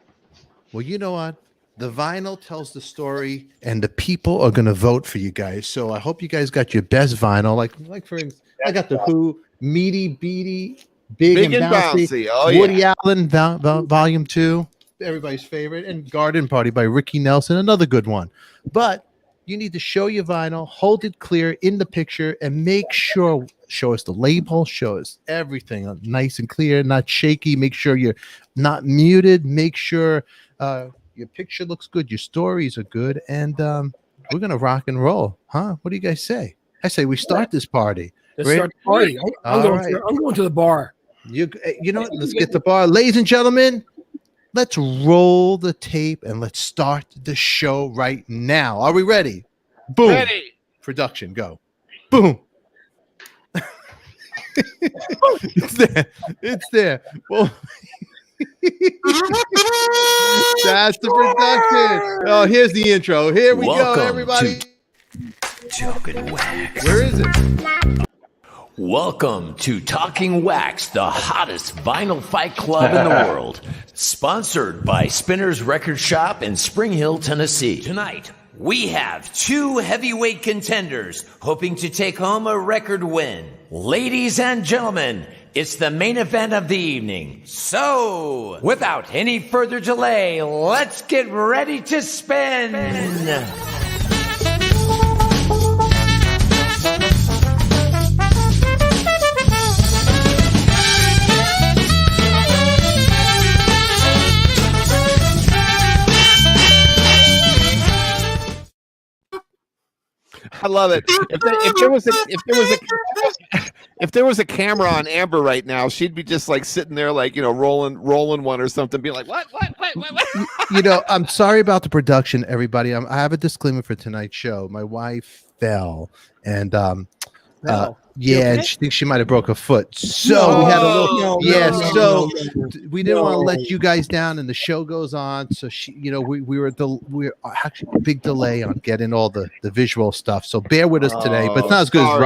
Well, you know what? The vinyl tells the story, and the people are going to vote for you guys. So I hope you guys got your best vinyl. Like for instance, I got the Who, Meaty Beaty, Big and Bouncy. Oh, Woody yeah. Allen, Volume 2, everybody's favorite, and Garden Party by Ricky Nelson, another good one. But you need to show your vinyl, hold it clear in the picture, and make sure, show us the label, show us everything nice and clear, not shaky. Make sure you're not muted. Make sure your picture looks good, your stories are good, and we're going to rock and roll. Huh? What do you guys say? I say we start this party. Let's start the party. I'm going to the bar. You know what? Let's get the bar. Ladies and gentlemen, let's roll the tape and let's start the show right now. Are we ready? Boom. Ready. Production, go. Boom. It's there. It's there. Well, that's the production. Oh, here's the intro. Here we Welcome go, everybody. Talking Wax. Where is it? Welcome to Talking Wax, the hottest vinyl fight club in the world. Sponsored by Spinner's Record Shop in Spring Hill, Tennessee. Tonight, we have two heavyweight contenders hoping to take home a record win. Ladies and gentlemen, it's the main event of the evening. So, without any further delay, let's get ready to spin. I love it. If there was a camera on Amber right now, she'd be just like sitting there, like, you know, rolling one or something, be like, what? You know, I'm sorry about the production, everybody. I have a disclaimer for tonight's show. My wife fell, and yeah, and she thinks she might have broke her foot. So we had a little, we didn't want to let you guys down, and the show goes on. So she, you know, we were actually a big delay on getting all the visual stuff. So bear with us today, but it's not as good as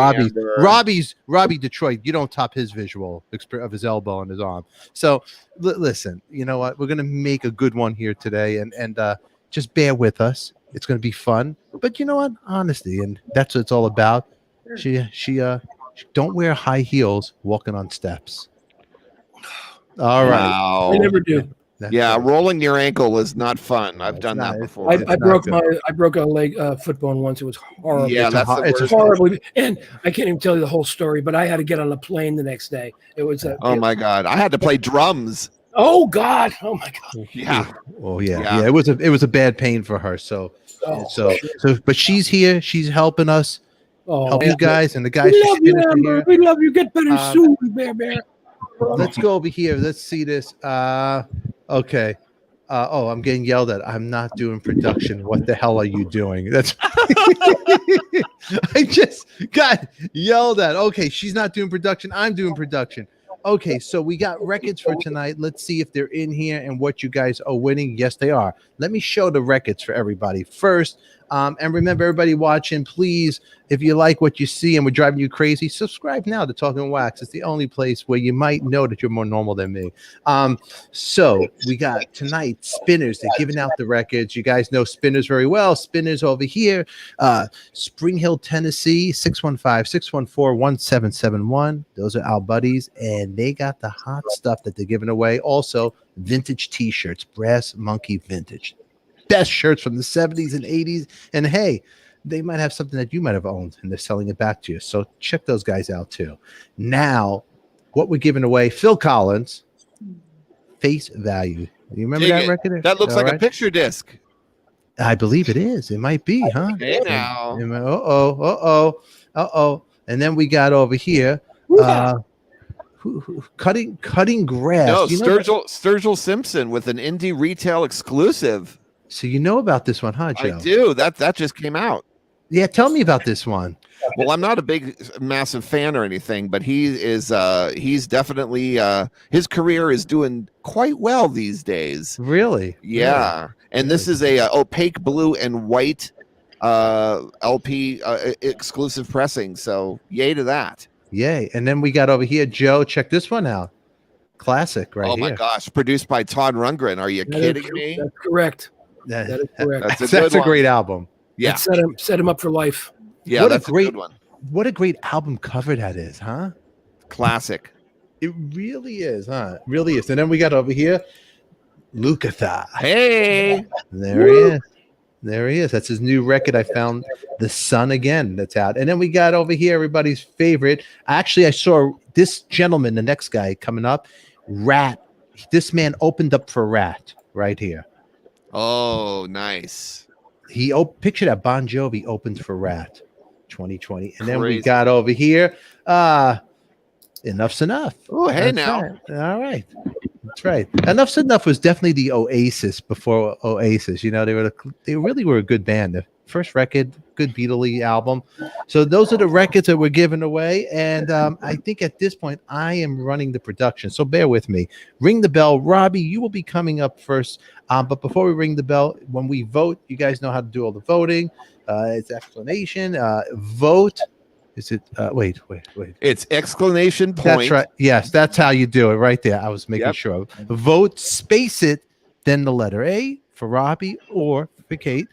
Robbie's. Robbie Detroit, you don't top his visual of his elbow and his arm. So listen, you know what? We're gonna make a good one here today, and just bear with us. It's gonna be fun, but you know what? Honesty, and that's what it's all about. She don't wear high heels walking on steps. All right. Wow. I never do. Yeah, rolling your ankle is not fun. I've done that before. I broke a leg foot bone once. It was horrible. Yeah, it's horrible. And I can't even tell you the whole story, but I had to get on a plane the next day. It was my God. I had to play drums. Oh God. Oh my God. Yeah. Oh yeah. It was a bad pain for her. So but she's here. She's helping us. Help you guys and the guys. We love you. Get better soon, Bear. Let's go over here. Let's see this. Okay. I'm getting yelled at. I'm not doing production. What the hell are you doing? That's I just got yelled at. Okay, she's not doing production. I'm doing production. Okay, so we got records for tonight. Let's see if they're in here and what you guys are winning. Yes, they are. Let me show the records for everybody first. And remember, everybody watching, please, if you like what you see and we're driving you crazy, subscribe now to Talking Wax. It's the only place where you might know that you're more normal than me. So we got tonight Spinners. They're giving out the records. You guys know Spinners very well. Spinners over here. Spring Hill, Tennessee, 615-614-1771. Those are our buddies, and they got the hot stuff that they're giving away. Also, vintage T-shirts, Brass Monkey Vintage. Best shirts from the 70s and 80s. And hey, they might have something that you might have owned and they're selling it back to you. So check those guys out too. Now, what we're giving away, Phil Collins, Face Value. You remember that record? That looks like a picture disc. I believe it is. It might be, huh? Hey now. And then we got over here, cutting grass. No, Sturgill Simpson with an indie retail exclusive. So you know about this one, huh, Joe? I do. That just came out. Yeah, tell me about this one. Well, I'm not a massive fan or anything, but he's definitely his career is doing quite well these days. Really? Yeah. And this is a opaque blue and white LP exclusive pressing. So yay to that. Yay. And then we got over here, Joe, check this one out. Classic right here. Oh my gosh, produced by Todd Rundgren. Are you kidding me? That's correct. That is correct. That's a great album. Yeah. Set him up for life. Yeah, that's a good one. What a great album cover that is, huh? Classic. It really is, huh? It really is. And then we got over here, Lukatha. Hey. There he is. There he is. That's his new record. I found The Sun Again that's out. And then we got over here everybody's favorite. Actually, I saw this gentleman, the next guy coming up, RATT. This man opened up for RATT right here. Oh, nice. He picture that Bon Jovi opened for RATT 2020. And then we got over here. Enough's Enough. Oh, hey, that's now. Right. All right. That's right. Enough's Enough was definitely the Oasis before Oasis. You know, they really were a good band. The first record, good Beatley album. So those are the records that we're giving away. And I think at this point, I am running the production. So bear with me. Ring the bell. Robbie, you will be coming up first. But before we ring the bell, when we vote, you guys know how to do all the voting. It's explanation. Vote. Is it? Wait. It's exclamation point. That's right. Yes, that's how you do it right there. I was making sure. Vote, space it, then the letter A for Robbie, or for Kate,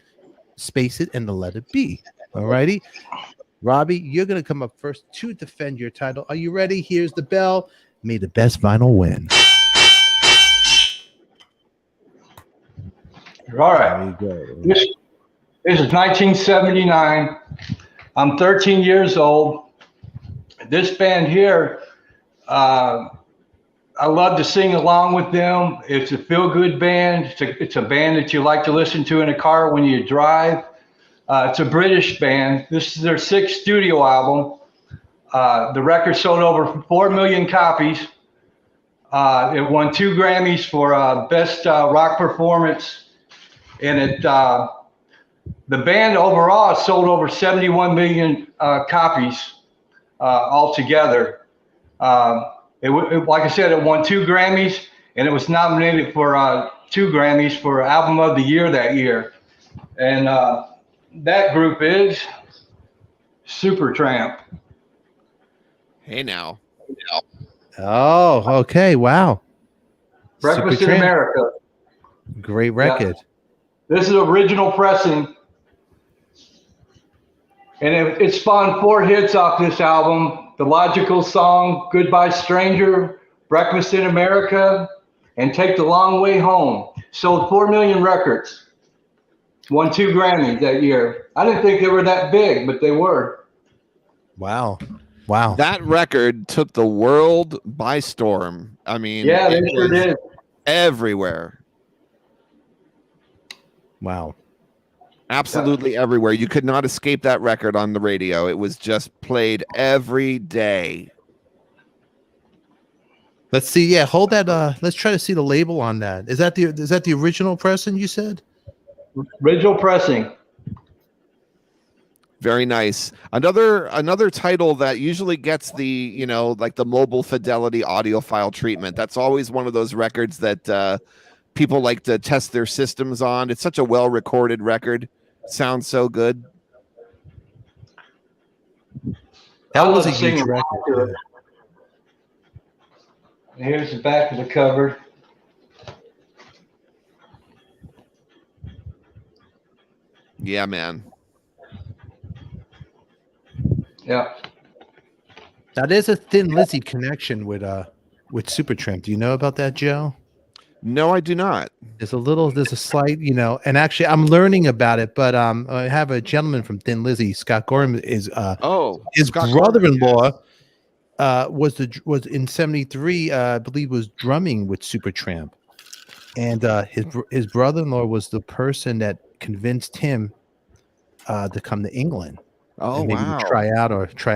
space it and the letter B. All righty. Robbie, you're going to come up first to defend your title. Are you ready? Here's the bell. May the best vinyl win. All right. This is 1979. I'm 13 years old. This band here, I love to sing along with them. It's a feel-good band. It's a band that you like to listen to in a car when you drive. It's a British band. This is their 6th studio album. The record sold over 4 million copies. It won 2 Grammys for Best Rock Performance. And the band overall sold over 71 million copies altogether. Like I said, it won 2 Grammys, and it was nominated for 2 Grammys for Album of the Year that year. And that group is Supertramp. Hey now. Oh, okay. Wow. Breakfast in Supertramp. America. Great record. Yeah. This is original pressing. And it spawned 4 hits off this album: The Logical Song, Goodbye Stranger, Breakfast in America, and Take the Long Way Home. Sold 4 million records. Won 2 Grammys that year. I didn't think they were that big, but they were. Wow. Wow. That record took the world by storm. I mean, Yeah, they it sure was did. everywhere. Wow. Absolutely everywhere. You could not escape that record on the radio. It was just played every day. Let's see. Yeah, hold that. Let's try to see the label on that. Is that the original pressing you said? Original pressing. Very nice. Another title that usually gets the, like the mobile fidelity audiophile treatment. That's always one of those records that people like to test their systems on. It's such a well-recorded record. Sounds so good. That was a love huge singing record. Here's the back of the cover. Yeah, man. Yeah. Now there's a Thin Lizzy connection with Supertramp. Do you know about that, Joe? No, I do not. There's a slight, and actually I'm learning about it, but I have a gentleman from Thin Lizzy, Scott Gorham, is his Scott brother-in-law was in '73, I believe, was drumming with Supertramp, and his brother-in-law was the person that convinced him to come to England. Oh, and maybe wow. to try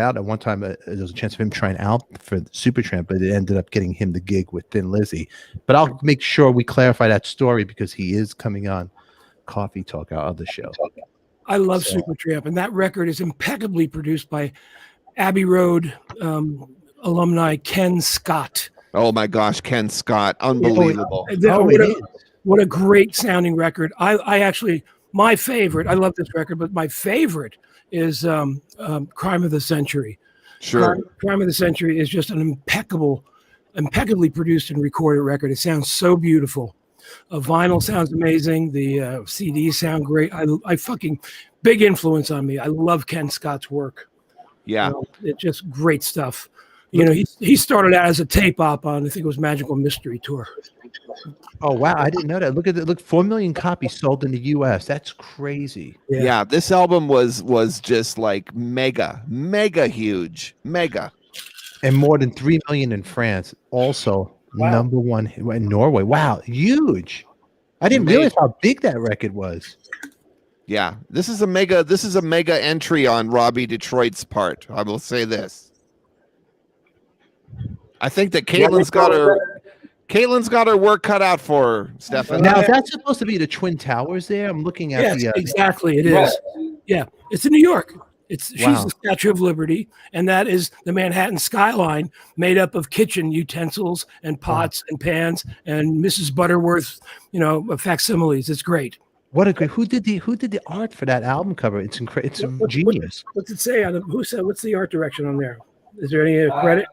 out at one time. There was a chance of him trying out for Supertramp, but it ended up getting him the gig with Thin Lizzy. But I'll make sure we clarify that story because he is coming on Coffee Talk, our other show. I love Supertramp, and that record is impeccably produced by Abbey Road alumni Ken Scott. Oh my gosh, Ken Scott, unbelievable. What a great sounding record. I actually, my favorite, I love this record, but my favorite is Crime of the Century. Sure. Crime of the Century is just an impeccably produced and recorded record. It sounds so beautiful. Vinyl sounds amazing. The CDs sound great. I fucking, big influence on me. I love Ken Scott's work. Yeah. It's just great stuff. He started out as a tape op on, I think it was Magical Mystery Tour. Oh wow, I didn't know that. Look, 4 million copies sold in the US. That's crazy. Yeah, this album was just like mega huge. Mega. And more than 3 million in France. Also number 1 in Norway. Wow, huge. I didn't realize how big that record was. Yeah, this is a mega entry on Robbie Detroit's part. I will say this. I think that Caitlin's got her work cut out for her, Stefan. Now, that's supposed to be the Twin Towers there. I'm looking at exactly. It is. Yeah, it's in New York. She's the Statue of Liberty, and that is the Manhattan skyline made up of kitchen utensils and pots and pans and Mrs. Butterworth, facsimiles. It's great. What a great! Who did the art for that album cover? It's incredible. It's genius. What's it say on what's the art direction on there? Is there any credit?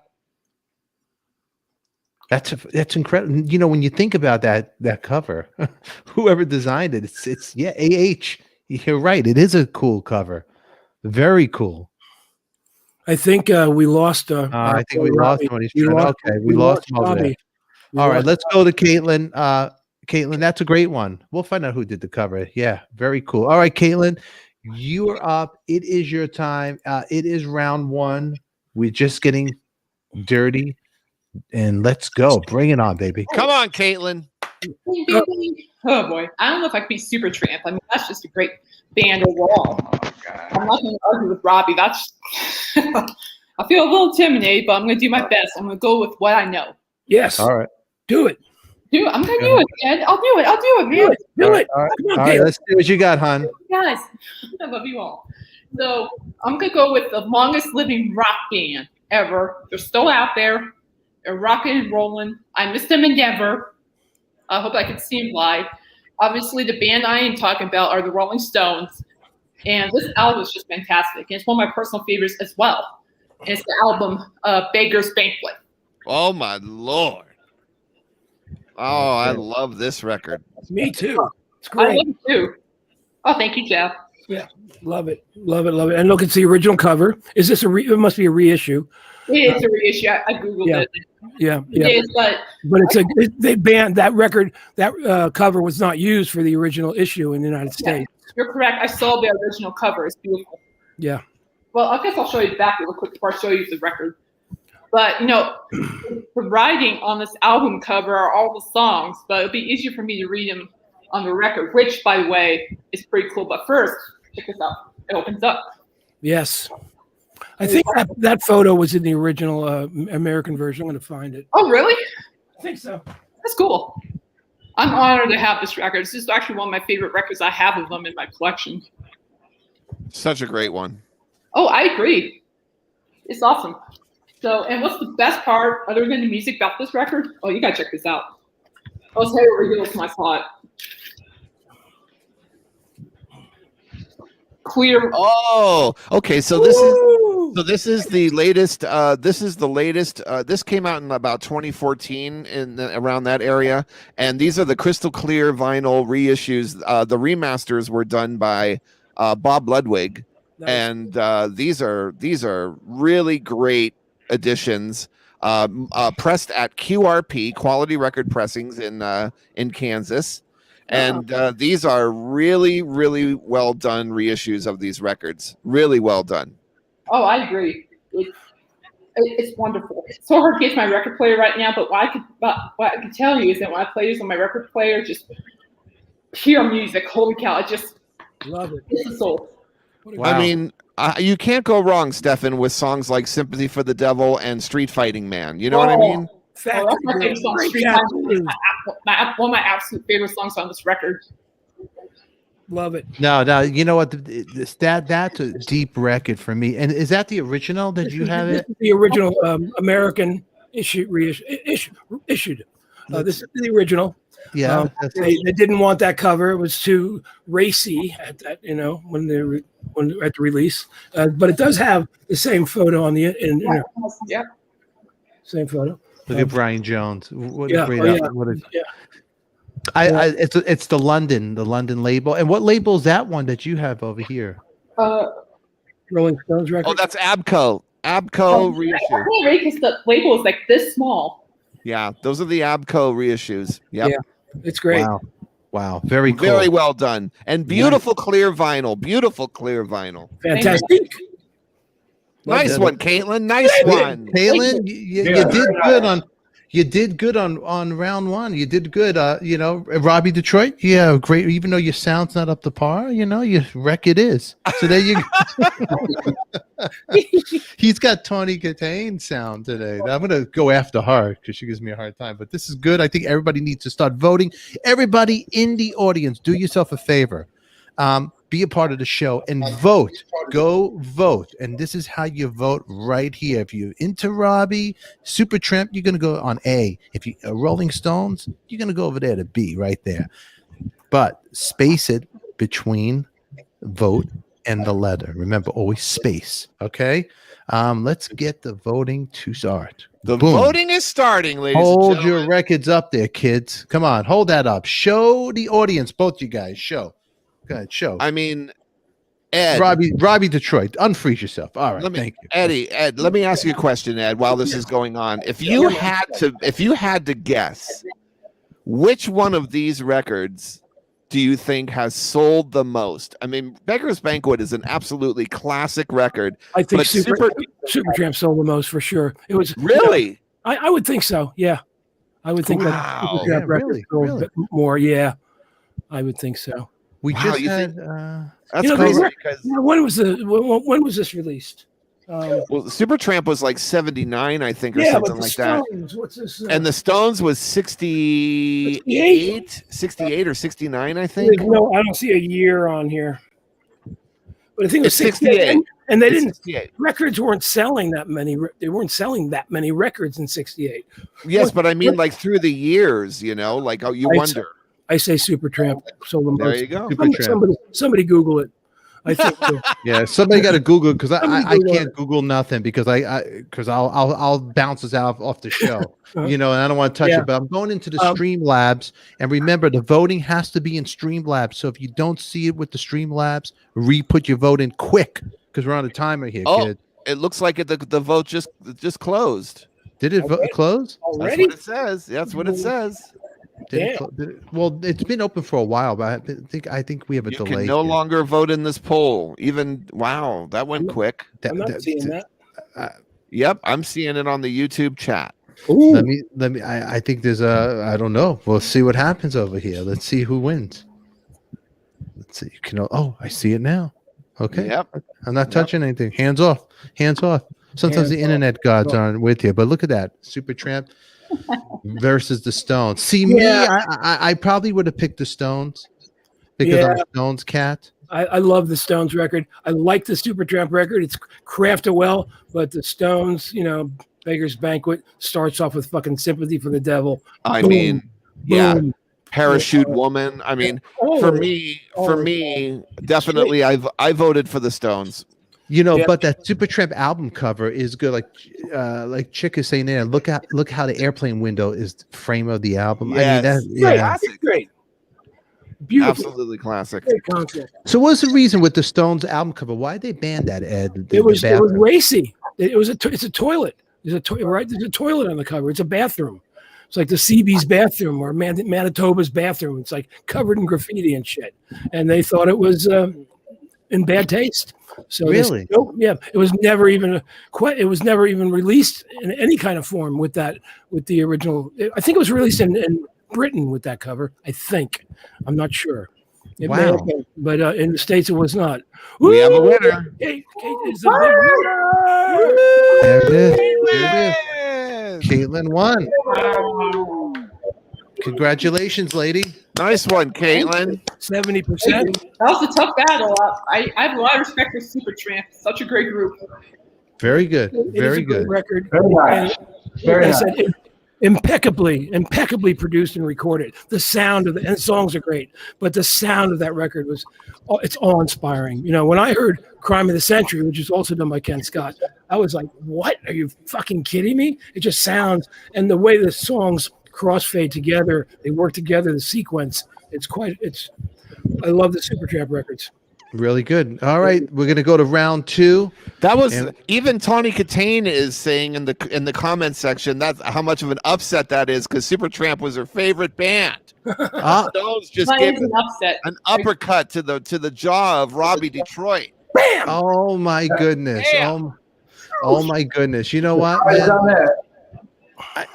That's incredible. When you think about that cover, whoever designed it, it's AH. You're right. It is a cool cover. Very cool. I think we lost. I think we lost him. We lost him over there. All right, let's go to Caitlin. Caitlin, that's a great one. We'll find out who did the cover. Yeah, very cool. All right, Caitlin, you are up. It is your time. It is round 1. We're just getting dirty. And let's go. Bring it on, baby. Come on, Caitlin. Bing, bing, bing. Oh boy, I don't know if I could beat Supertramp. I mean, that's just a great band overall. I'm not going to argue with Robbie. That's I feel a little intimidated, but I'm going to do my best. I'm going to go with what I know. Yes. All right. Do it. I'm going to do it, Ed. I'll do it, man. Do it. All right. Come on, All right. Caleb. Let's see what you got, hon. Guys, I love you all. So I'm going to go with the longest living rock band ever. They're still out there. They're rocking and rolling. I missed them in Denver. I hope I can see them live. Obviously, the band I am talking about are the Rolling Stones. And this album is just fantastic. And it's one of my personal favorites as well. And it's the album Beggar's Banquet. Oh, my Lord. Oh, I love this record. Me too. It's I great. love it too. Oh, thank you, Jeff. Yeah. Love it. Love it. Love it. And look, it's the original cover. Is this it must be a reissue. It's a reissue. I Googled it. Yeah. It is, but they banned that record. That cover was not used for the original issue in the United States. you're correct. I saw the original cover. It's beautiful. Yeah. Well, I guess I'll show you the back real quick before I show you the record. But, the writing on this album cover are all the songs, but it'll be easier for me to read them on the record, which, by the way, is pretty cool. But first, check this out. It opens up. Yes. I think that photo was in the original American version. I'm going to find it. Oh, really? I think so. That's cool. I'm honored to have this record. This is actually one of my favorite records. I have of them in my collection. Such a great one. Oh, I agree. It's awesome. So, and what's the best part, other than the music, about this record? Oh, you gotta check this out. I'll tell you what reveals my thought. Clear. Oh, okay. So this is the latest. This came out in about 2014 around that area, and these are the crystal clear vinyl reissues. The remasters were done by Bob Ludwig, nice. And these are really great editions, pressed at QRP, Quality Record Pressings in Kansas. And these are really, really well done reissues of these records. Really well done. Oh, I agree. It's wonderful. It's so hard to get to my record player right now, but what I can tell you is that when I play this on my record player, just pure music. Holy cow! I just love it. It's the soul. Wow. I mean, you can't go wrong, Stefan, with songs like "Sympathy for the Devil" and "Street Fighting Man." You know what I mean? That's my favorite song. Street Fighting is one of my absolute favorite songs on this record. Love it. No, you know what? That's a deep record for me. And is that the original? Did you have it? The original American issued. This is the original. Yeah, they didn't want that cover. It was too racy at that, when at the release. But it does have the same photo on the yeah, same photo. Look at Brian Jones. What a great album. Yeah. It's the London label. And what label is that one that you have over here? Rolling Stones record. Oh, that's ABCO. ABCO reissue. Because the label is like this small. Yeah, those are the ABCO reissues. Yep. Yeah, it's great. Wow. Very cool. Very well done. And beautiful clear vinyl. Beautiful clear vinyl. Fantastic. Nice one, Caitlin. Nice one. Caitlin, you did good on You did good on round one. You did good. Robbie Detroit. Yeah, great. Even though your sound's not up to par, your record is. So there you go. He's got Tawny Kitaen sound today. I'm gonna go after her because she gives me a hard time. But this is good. I think everybody needs to start voting. Everybody in the audience, do yourself a favor. Be a part of the show and vote. Go vote. And this is how you vote right here. If you're into Robbie, Supertramp, you're going to go on A. If you Rolling Stones, you're going to go over there to B right there. But space it between vote and the letter. Remember, always space. Okay? Let's get the voting to start. The voting is starting, ladies and gentlemen. Hold your records up there, kids. Come on. Hold that up. Show the audience, both you guys. Show. Go ahead, show. I mean, Ed. Robbie Detroit, unfreeze yourself. All right, thank you. Ed, let me ask you a question, Ed, while this is going on. If you had to guess, which one of these records do you think has sold the most? I mean, Beggar's Banquet is an absolutely classic record. I think Supertramp sold the most for sure. It was really. I would think so. Yeah. I would think that Wow. Supertramp Yeah, records really, sold really. a bit more. Yeah, I would think so. We Wow, just you had. That's You know, crazy they- because When was this released? well, Supertramp was like 79, I think, or Yeah, something but the like that. Stones, what's this? And the Stones was 68 or 69, I think. No, I don't see a year on here. But I think it was It's 68. and they It's didn't. 68. Records weren't selling that many. They weren't selling that many records in '68. Yes, but I mean, like through the years, you know, like oh, you wonder. I say Supertramp sold the There most. you go. Somebody Google it. I think so. Yeah, somebody got to Google because Somebody I Google can't it. Google nothing because I'll bounce us out off the show, you know, and I don't want to touch Yeah. it. But I'm going into the Streamlabs, and remember the voting has to be in Streamlabs. So if you don't see it with the Streamlabs, put your vote in quick because we're on a timer here, Oh, kid. it looks like the vote just closed. Did it close? That's Already? what it says. That's what it says. Well, it's been open for a while, but I think we have a You delay. can no here. longer vote in this poll. Even wow, that went quick. I'm not seeing that. Yep, I'm seeing it on the YouTube chat. Ooh. Let me. I think there's I don't know. We'll see what happens over here. Let's see who wins. Let's see. You can. Oh, I see it now. Okay. Yep. I'm not touching anything. Hands off. Hands off. Sometimes Hands the internet gods aren't with you, but look at that. Supertramp versus the Stones. See, me, I probably would have picked the Stones because I'm a Stones cat. I love the Stones record. I like the Supertramp record. It's crafted well, but the Stones, you know, Beggar's Banquet starts off with fucking Sympathy for the Devil. I Boom, mean, yeah, boom. Parachute Woman. I mean, for me, definitely, I voted for the Stones. You know, but that Supertramp album cover is good. Like Chick is saying there, look how the airplane window is the frame of the album. Yes. I mean, that's Great. Great. Beautiful. Absolutely classic. Great concept. So what's the reason with the Stones album cover? Why did they ban that, Ed? It was racy. It's a toilet. There's a toilet, right? There's a toilet on the cover. It's a bathroom. It's like the CB's bathroom or Manitoba's bathroom. It's like covered in graffiti and shit. And they thought it was in bad taste. So really, it was never even released in any kind of form with the original. I think it was released in Britain with that cover. I think. I'm not sure. It may have been, but in the States it was not. We have a winner. Kate is the big winner. There it is. There it is. Caitlin won. Congratulations, lady. Nice one, Caitlin. 70%. That was a tough battle. I have a lot of respect for Supertramp. Such a great group. Very good. It is Very a good good. record. Very nice. Very I nice. said, impeccably produced and recorded. The sound of and the songs are great, but the sound of that record it's awe-inspiring. You know, when I heard Crime of the Century, which is also done by Ken Scott, I was like, what? Are you fucking kidding me? It just sounds, and the way the songs crossfade together, they work together, the sequence, I love the Supertramp records. Really good. All right, we're gonna go to round 2. That was even Tawny Kitaen is saying in the comment section that's how much of an upset that is because Supertramp was her favorite band. Stones just Mine gave is an upset. an uppercut to the jaw of Robbie Detroit. Bam! Oh my goodness. Oh my goodness. You know what, I've man? done that.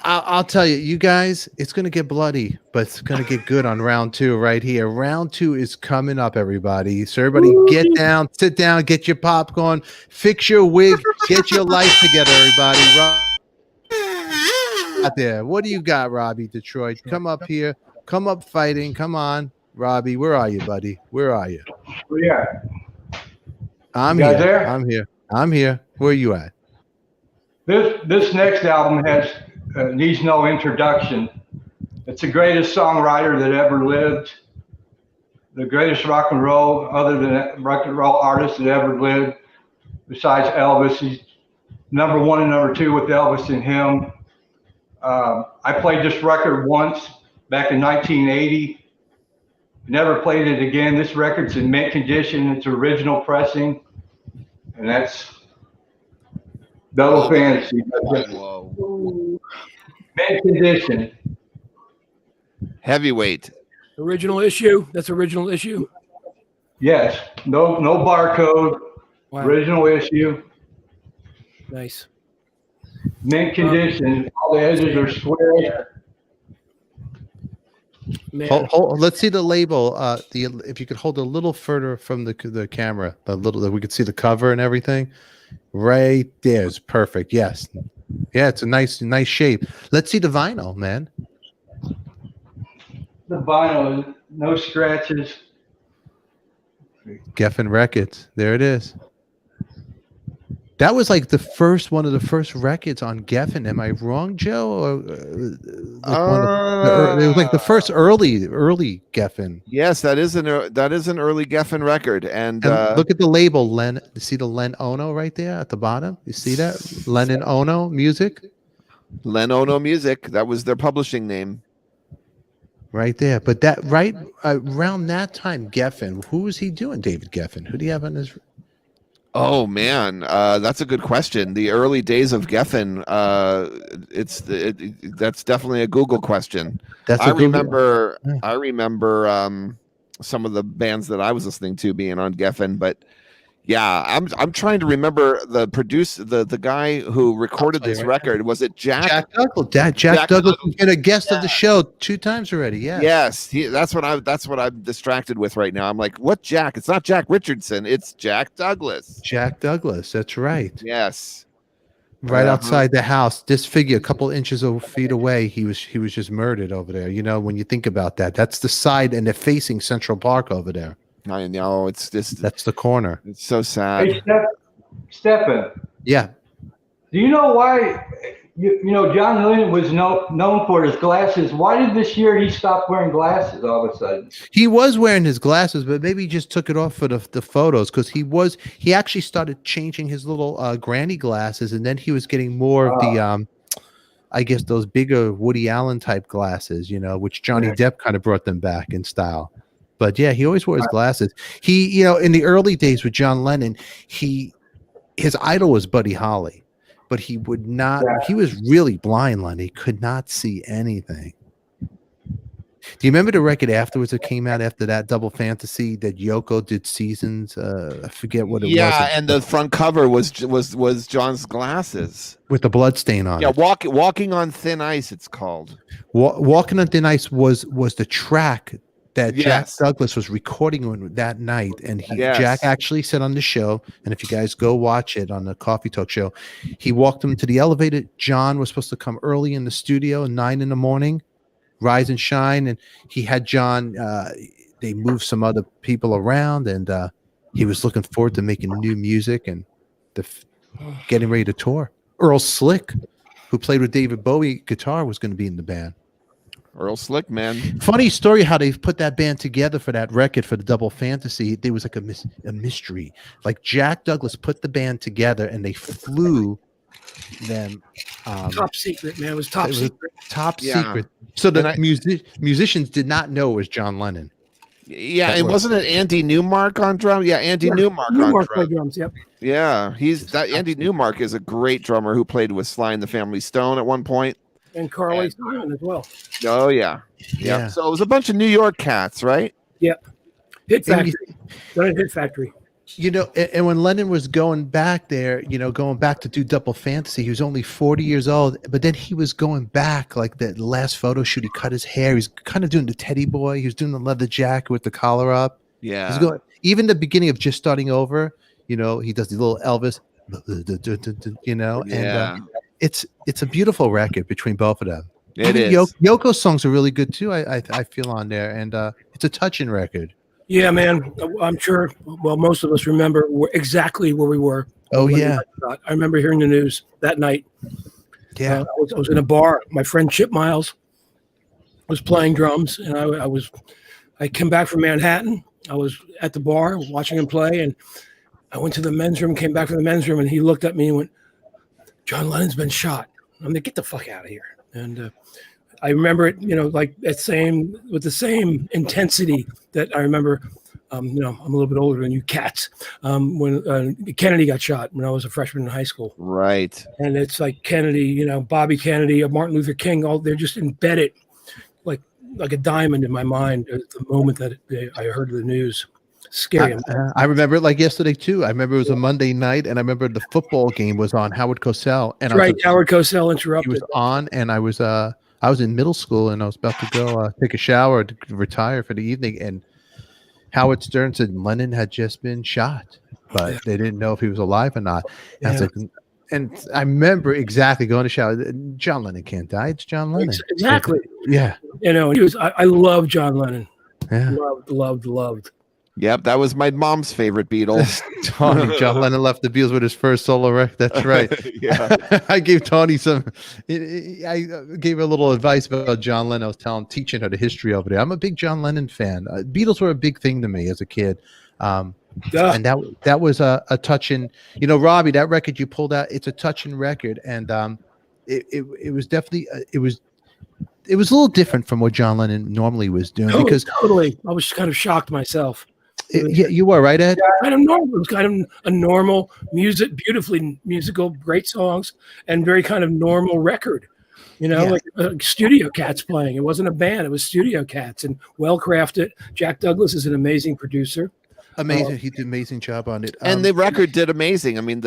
I'll tell you, you guys, it's going to get bloody, but it's going to get good on round 2 right here. Round 2 is coming up, everybody. So everybody get down, sit down, get your popcorn, fix your wig, get your life together, everybody. Out there. What do you got, Robbie Detroit? Come up here. Come up fighting. Come on, Robbie. Where are you, buddy? Where are you? Yeah. I'm You here. guys there? I'm here. I'm here. Where are you at? This next album needs no introduction. It's the greatest songwriter that ever lived, the greatest rock and roll artist that ever lived, besides Elvis. He's number 1 and number 2 with Elvis and him. I played this record once back in 1980. Never played it again. This record's in mint condition. It's original pressing, and that's Double Fantasy. Whoa. Mint condition. Heavyweight. Original issue. That's original issue. Yes. No barcode. Wow. Original issue. Nice. Mint condition. All the edges are square. Man, Let's see the label. If you could hold a little further from the camera, a little that we could see the cover and everything. Right there is perfect. Yes, yeah, it's a nice shape. Let's see the vinyl, man. The vinyl, no scratches. Geffen Records. There it is. That was like one of the first records on Geffen. Am I wrong, Joe? Or, it was like the first early Geffen. Yes, that is an early Geffen record. And look at the label, Len. You see the Len Ono right there at the bottom? You see that? Lennon Ono Music? Len Ono Music. That was their publishing name. Right there. But that right around that time, Geffen, who was he doing, David Geffen? Who do you have on his? Oh man, that's a good question. The early days of Geffen, that's definitely a Google question. I remember some of the bands that I was listening to being on Geffen, but yeah, I'm trying to remember the guy who recorded this record. Was it Jack Douglas? Jack Douglas has been a guest of the show 2 times already. Yeah. Yes, that's what I'm distracted with right now. I'm like, what Jack? It's not Jack Richardson. It's Jack Douglas. Jack Douglas. That's right. Yes. Right outside the house. This figure, a couple inches of feet away, he was just murdered over there. You know, when you think about that, that's the side, and they're facing Central Park over there. I know, it's just that's the corner. It's so sad. Hey, Stephen. Yeah. Do you know why? You know, John Lennon was known for his glasses. Why did this year he stop wearing glasses all of a sudden? He was wearing his glasses, but maybe he just took it off for the photos, because he actually started changing his little granny glasses, and then he was getting more of the I guess those bigger Woody Allen type glasses, you know, which Johnny Depp kind of brought them back in style. But yeah, he always wore his glasses. He, you know, in the early days with John Lennon, his idol was Buddy Holly, but he would not. Yeah. He was really blind, Lennon. He could not see anything. Do you remember the record afterwards that came out after that, Double Fantasy, that Yoko did Seasons? I forget what it was. Yeah, and the front cover was John's glasses with the blood stain on it. Yeah, Walking on Thin Ice. It's called. Walking on Thin Ice was the track that Jack Douglas was recording that night, and Jack actually said on the show, and if you guys go watch it on the Coffee Talk show, he walked him to the elevator. John was supposed to come early in the studio, 9 a.m, rise and shine, and he had John. They moved some other people around, and he was looking forward to making new music and getting ready to tour. Earl Slick, who played with David Bowie guitar, was going to be in the band. Earl Slick, man. Funny story how they put that band together for that record for the Double Fantasy. There was like a mystery. Like Jack Douglas put the band together, and they flew them. Top secret, man. It was top secret. Top secret. So the musicians did not know it was John Lennon. Yeah, and wasn't it Andy Newmark on drums? Yeah, Andy Newmark on drums. Yep. Yeah, Andy Newmark is a great drummer who played with Sly and the Family Stone at one point. And Carly Simon as well. Oh yeah. So it was a bunch of New York cats, right? Yeah. Hit Factory. You know, and when Lennon was going back there, you know, going back to do Double Fantasy, he was only 40 years old. But then he was going back, like the last photo shoot, he cut his hair. He was kind of doing the Teddy Boy. He was doing the leather jacket with the collar up. Yeah. He's going, even the beginning of Just Starting Over, you know, he does the little Elvis, you know, and it's a beautiful record between both of them. It is. Yoko's songs are really good too. I feel on there, and it's a touching record. Yeah, man. I'm sure. Well, most of us remember exactly where we were. Oh yeah. I remember hearing the news that night. Yeah. I was in a bar. My friend Chip Miles was playing drums, and I came back from Manhattan. I was at the bar watching him play, and I went to the men's room. Came back from the men's room, and he looked at me and went, "John Lennon's been shot." I'm like, "Get the fuck out of here!" And I remember it, you know, like with the same intensity that I remember. You know, I'm a little bit older than you cats. When Kennedy got shot when I was a freshman in high school. Right. And it's like Kennedy, you know, Bobby Kennedy, Martin Luther King. They're just embedded, like a diamond in my mind at the moment that I heard the news. Scary. I remember it like yesterday too. I remember it was a Monday night, and I remember the football game was on. Howard Cosell, and Howard Cosell interrupted. He was on, and I was I was in middle school and I was about to go take a shower to retire for the evening, and Howard Stern said Lennon had just been shot, but they didn't know if he was alive or not. And I was like, and I remember exactly going to shower. John Lennon can't die. It's John Lennon. Exactly. Yeah. You know, I love John Lennon. Yeah. Loved. Yep, that was my mom's favorite Beatles. Tawny, John Lennon left the Beatles with his first solo record. That's right. Yeah. I gave Tawny I gave her a little advice about John Lennon. I was teaching her the history over there. I'm a big John Lennon fan. Beatles were a big thing to me as a kid. And that was a touching, you know, Robbie, that record you pulled out, it's a touching record. And it was definitely, it was a little different from what John Lennon normally was doing. Because totally. I was kind of shocked myself. Yeah, you were, right, Ed? Kind of normal. It was kind of a normal music, beautifully musical, great songs, and very kind of normal record. You know, like Studio Cats playing. It wasn't a band; it was Studio Cats, and well crafted. Jack Douglas is an amazing producer. Amazing, he did an amazing job on it. And the record did amazing. I mean,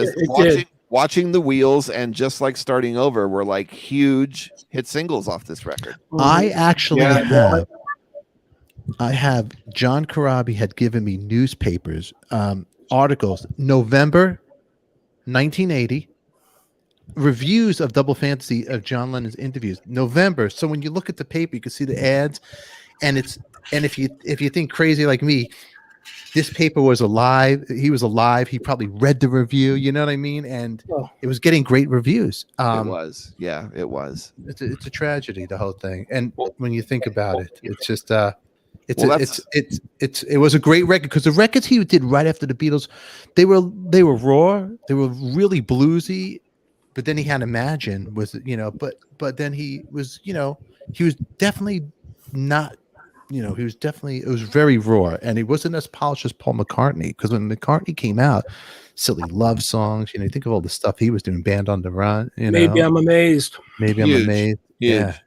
watching the Wheels and Just Like Starting Over were like huge hit singles off this record. I actually have John Corabi had given me newspapers, articles, November 1980, reviews of Double Fantasy of John Lennon's interviews, November. So when you look at the paper, you can see the ads, and if you think crazy like me, this paper was alive. He was alive. He probably read the review. You know what I mean? And it was getting great reviews. It was. Yeah, it was. It's a tragedy, the whole thing. And when you think about it, it's just it was a great record, because the records he did right after the Beatles, they were raw, they were really bluesy, but then he had Imagine was, you know, but then he was definitely not, you know, it was very raw, and he wasn't as polished as Paul McCartney, because when McCartney came out, Silly Love Songs, you know, you think of all the stuff he was doing, Band on the Run, you know. Maybe I'm amazed. Maybe I'm amazed. Yeah.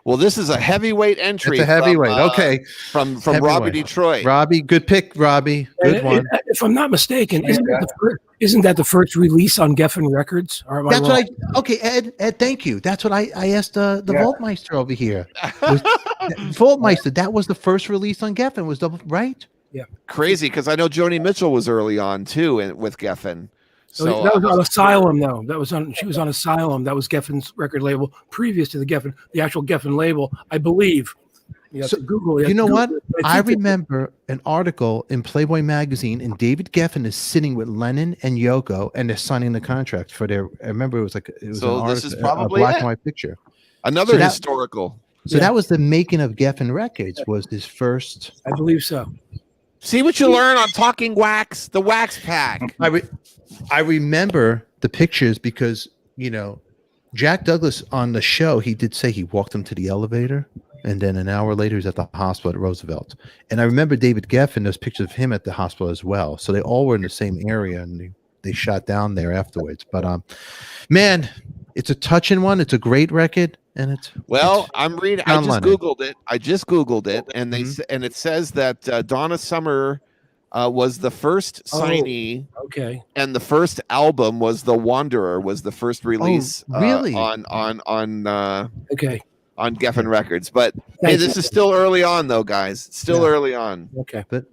Well, this is a heavyweight entry. It's a heavyweight. From heavyweight. Robbie Detroit. Robbie, good pick, Robbie. Good one. If I'm not mistaken, isn't that the first release on Geffen Records? Or am I wrong? Okay, Ed, thank you. That's what I asked the Vaultmeister over here. Vaultmeister, that was the first release on Geffen, was double, right? Yeah. Crazy, because I know Joni Mitchell was early on too with Geffen. So that was on Asylum, though. She was on Asylum. That was Geffen's record label previous to the actual Geffen label, I believe. You have to Google it. You know what? I remember an article in Playboy magazine, and David Geffen is sitting with Lennon and Yoko, and they're signing the contract for their. I remember it was this is probably a black and white picture. Another historical. So that was the making of Geffen Records. Was his first? I believe so. See what you learn on Talking Wax, the Wax Pack. I remember the pictures because, you know, Jack Douglas on the show, he did say he walked him to the elevator, and then an hour later he's at the hospital at Roosevelt. And I remember David Geffen, those pictures of him at the hospital as well. So they all were in the same area, and they shot down there afterwards. But man, it's a touching one. It's a great record, and I'm reading. I just Googled it, and and it says that Donna Summer was the first signee. Okay. And the first album was The Wanderer, was the first release. Really? On Geffen Records. But hey, this is still early on, though, guys. It's still early on. Okay, but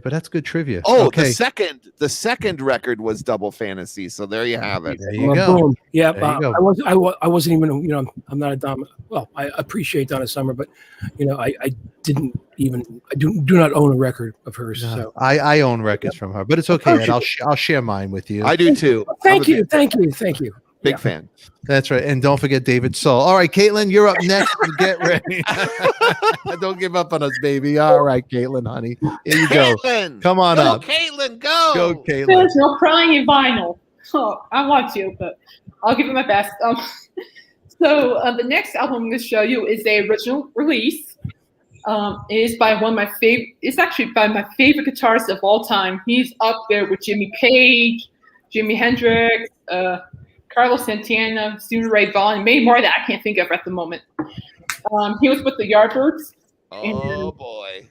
that's good trivia. The second record was Double Fantasy. So there you have it. There you go. Boom. Yeah, go. I wasn't even, you know, I'm not a Donna. Well, I appreciate Donna Summer, but you know, I do not own a record of hers. No, so I own records from her, but it's okay. Ed, I'll share mine with you. I do too. Thank you. Big fan. That's right. And don't forget David Soul. All right, Caitlin, you're up next. Get ready. Don't give up on us, baby. All right, Caitlin, honey. Here you go. Come on up. Caitlin, go. Go, Caitlin. There's no crying in vinyl. Oh, I want to, but I'll give it my best. So the next album I'm going to show you is the original release. It is by one of my favorite. It's actually by my favorite guitarist of all time. He's up there with Jimmy Page, Jimi Hendrix, Carlos Santana, Stevie Ray Vaughan, many more that I can't think of at the moment. He was with the Yardbirds. Oh boy.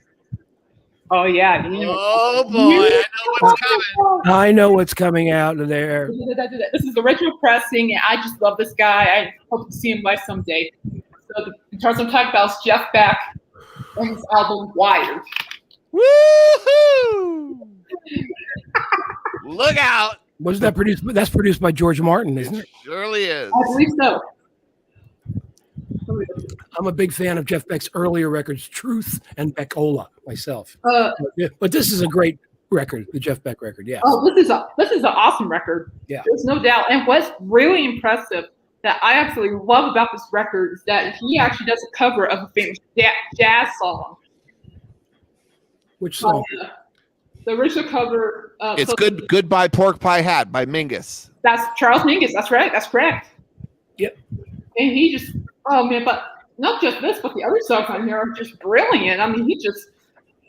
Oh yeah. Oh boy. I know what's coming out of there. This is the original pressing, and I just love this guy. I hope to see him live someday. So the guitars I'm talking about is Jeff Beck and his album Wired. Woohoo! Look out! Was that produced? That's produced by George Martin, isn't it? Surely is. I believe so. I'm a big fan of Jeff Beck's earlier records, Truth and Beckola, myself. Yeah, but this is a great record, the Jeff Beck record. Yeah. Oh, this is an awesome record. Yeah. There's no doubt. And what's really impressive that I absolutely love about this record is that he actually does a cover of a famous jazz song. Which song? The original cover. It's Goodbye Pork Pie Hat by Mingus. That's Charles Mingus. That's right. That's correct. Yep. And he just, oh man, but not just this, but the other songs on here are just brilliant. I mean, he just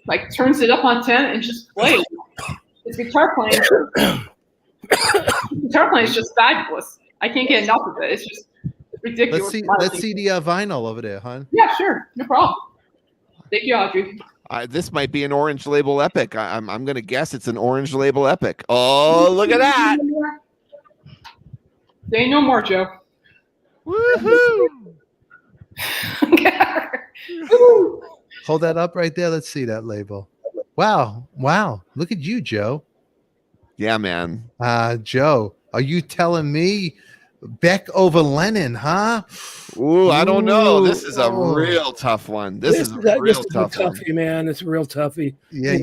like turns it up on 10 and just plays. His guitar playing is just fabulous. I can't get enough of it. It's just ridiculous. Let's see the vinyl over there, hon. Yeah, sure. No problem. Thank you, Audrey. This might be an Orange Label epic. I'm going to guess it's an Orange Label epic. Oh, look at that. Say no more, Joe. Woohoo! Hold that up right there. Let's see that label. Wow. Look at you, Joe. Yeah, man. Joe, are you telling me Beck over Lennon, huh? Ooh, I don't know. This is a real tough one. This is a real tough one. Toughie, man. It's a real toughie. Yeah,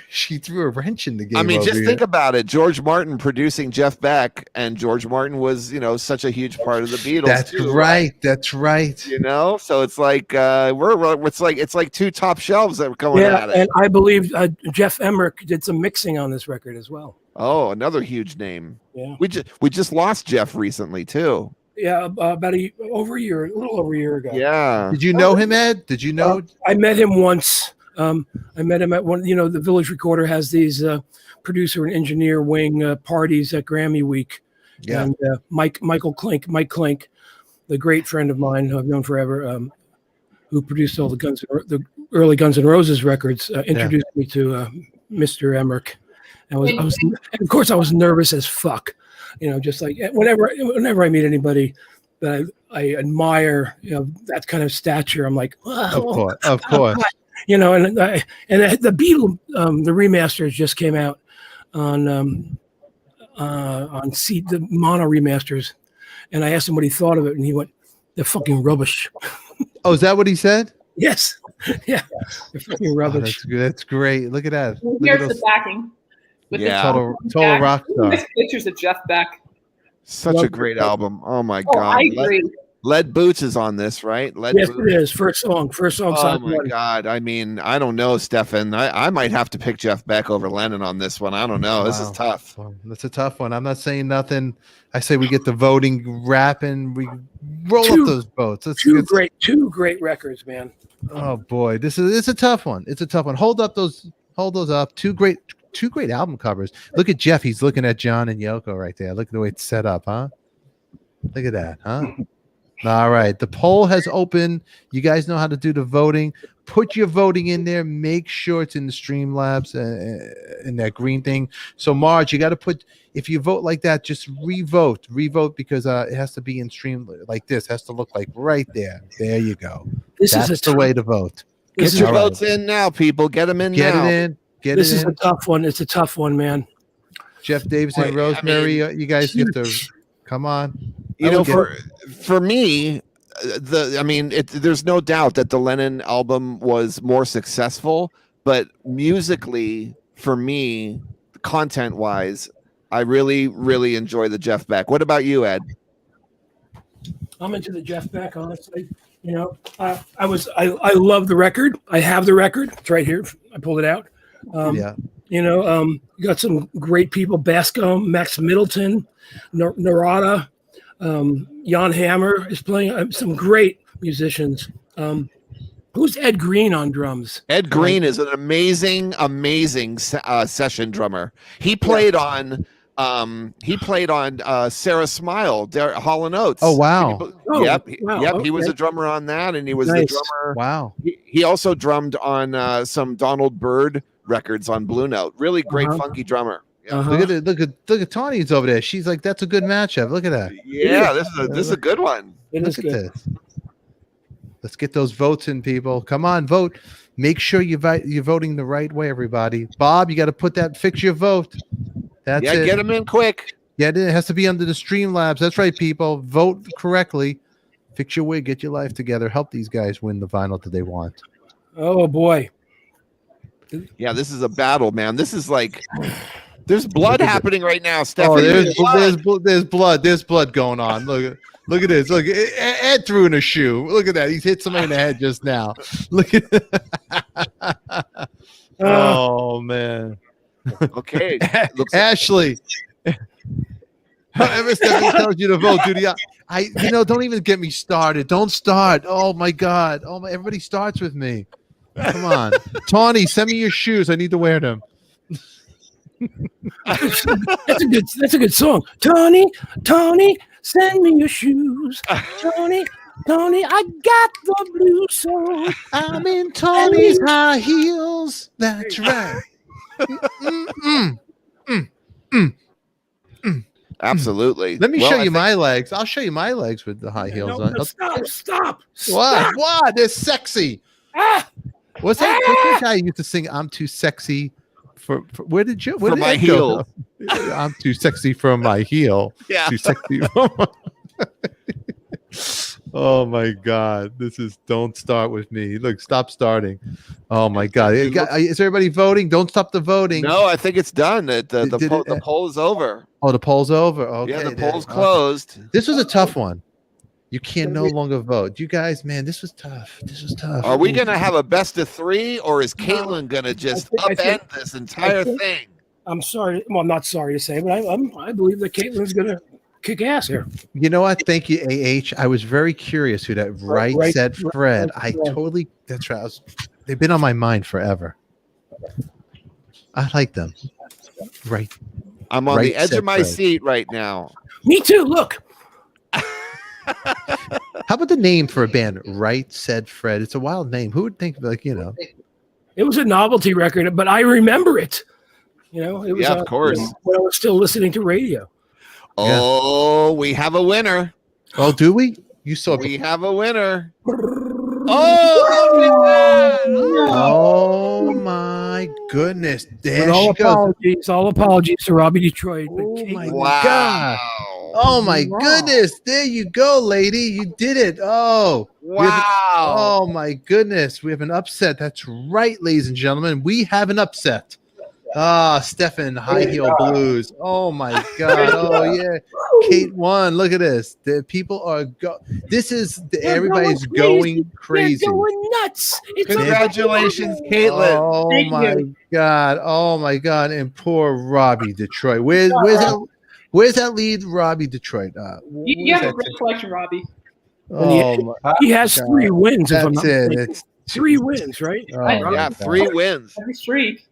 she threw a wrench in the game. I mean, just think about it. George Martin producing Jeff Beck, and George Martin was, such a huge part of the Beatles. That's too, right. That's right. So it's like it's like two top shelves that were going at it. And I believe Jeff Emmerich did some mixing on this record as well. Oh, another huge name. Yeah, we just lost Jeff recently too. Yeah, about a little over a year ago. Yeah. Did you know him, Ed? Did you know? I met him once. I met him at one. The Village Recorder has these producer and engineer wing parties at Grammy Week. Yeah. And Mike Klink, the great friend of mine who I've known forever, who produced all the early Guns N' Roses records, introduced me to Mr. Emmerich. I was, and of course, I was nervous as fuck. Just like whenever I meet anybody that I admire, that kind of stature, I'm like, oh, of course. And the Beatle, the remasters just came out on the mono remasters, and I asked him what he thought of it, and he went, "They're fucking rubbish." Oh, is that what he said? Yes. Yeah. They're fucking rubbish. That's great. Look at that. Here's the backing. Total rock star. Nice pictures of Jeff Beck. Such a great album. Oh my God. I agree. Lead Boots is on this, right? Yes, it is. First song. Oh my God. I mean, I don't know, Stefan. I might have to pick Jeff Beck over Lennon on this one. I don't know. This is tough. That's a tough one. I'm not saying nothing. I say we get the voting wrapping. We roll up those votes. Two great records, man. Oh boy, it's a tough one. It's a tough one. Hold those up. Two great album covers. Look at Jeff. He's looking at John and Yoko right there. Look at the way it's set up, huh? Look at that, huh? All right. The poll has opened. You guys know how to do the voting. Put your voting in there. Make sure it's in the Streamlabs in that green thing. So, Marge, you got to put, if you vote like that, just revote because it has to be in stream like this. It has to look like right there. There you go. That's the way to vote. Get your votes in now, people. Get them in now. Get it in. This is a tough one. It's a tough one, man. Jeff Davis and Rosemary, you guys get to come on. For me, there's no doubt that the Lennon album was more successful, but musically, for me, content-wise, I really, really enjoy the Jeff Beck. What about you, Ed? I'm into the Jeff Beck, honestly. I love the record. I have the record. It's right here. I pulled it out. You got some great people: Bascom, Max Middleton, Narada, Jan Hammer is playing. Some great musicians. Who's Ed Green on drums? Ed Green is an amazing session drummer. He played on Sarah Smile, Hall & Oates. Oh wow! Yep. He was a drummer on that, and he was the drummer. Wow. He also drummed on some Donald Byrd records on Blue Note. Really great, funky drummer. Yeah. Look at Tawny's over there. She's like, that's a good matchup. Look at that. Yeah, this is a good one. Look at this. Let's get those votes in, people. Come on, vote. Make sure you're voting the right way, everybody. Bob, you got to fix your vote. That's it. Get them in quick. Yeah, it has to be under the Streamlabs. That's right, people. Vote correctly. Fix your wig. Get your life together. Help these guys win the vinyl that they want. Oh boy. Yeah, this is a battle, man. This is like there's blood happening right now, Oh, Stephanie. there's blood. There's blood going on. Look at this. Look, Ed threw in a shoe. Look at that. He's hit somebody in the head just now. Look at Oh man. Okay. Ashley. However Stephanie tells you to vote, dude. Don't even get me started. Don't start. Oh my God. Everybody starts with me. Come on. Tawny, send me your shoes. I need to wear them. That's a good song. Tony, send me your shoes. Tony, I got the blue soul. I'm in Tony's high heels. That's right. Absolutely. Let me show you my legs. I'll show you my legs with the high heels on. Stop. What? They're sexy. What's that guy used to sing? I'm too sexy for where did my heel. I'm too sexy for my heel. Yeah. Too sexy. For my... Oh my God. Don't start with me. Look, stop starting. Oh my God. Is everybody voting? Don't stop the voting. No, I think it's done. The poll is over. Oh, the poll's over. Okay. Yeah, the poll's closed. This was a tough one. You can no longer vote. You guys, man, this was tough. Are we going to have a best of 3, or is Caitlin going to just upend this entire thing? I'm sorry. Well, I'm not sorry to say, but I believe that Caitlin's going to kick ass here. You know what? Thank you, AH. I was very curious who that right said Fred. That's right. They've been on my mind forever. I like them. Right. I'm on the edge of my seat right now. Me too. Look. How about the name for a band? Right Said Fred. It's a wild name. Who would think It was a novelty record, but I remember it. It was of course. When I was still listening to radio. Oh, we have a winner. Oh, do we? You saw we have a winner. Oh my goodness. There all apologies to Robbie Detroit. Oh my God. Oh my goodness. There you go, lady. You did it. Oh. Wow. Oh my goodness. We have an upset. That's right, ladies and gentlemen. We have an upset. Stefan, High Heel Blues. Oh my God. Oh yeah. Kate won. Look at this. The people are everybody's going crazy. They're going nuts. Congratulations, Caitlin. Oh my God. Oh my God. And poor Robbie Detroit. Where's that lead Robbie Detroit? You have a great collection, Robbie. He has 3 wins. That's it. It's 3 wins, right? Yeah, 3 wins. Every streak.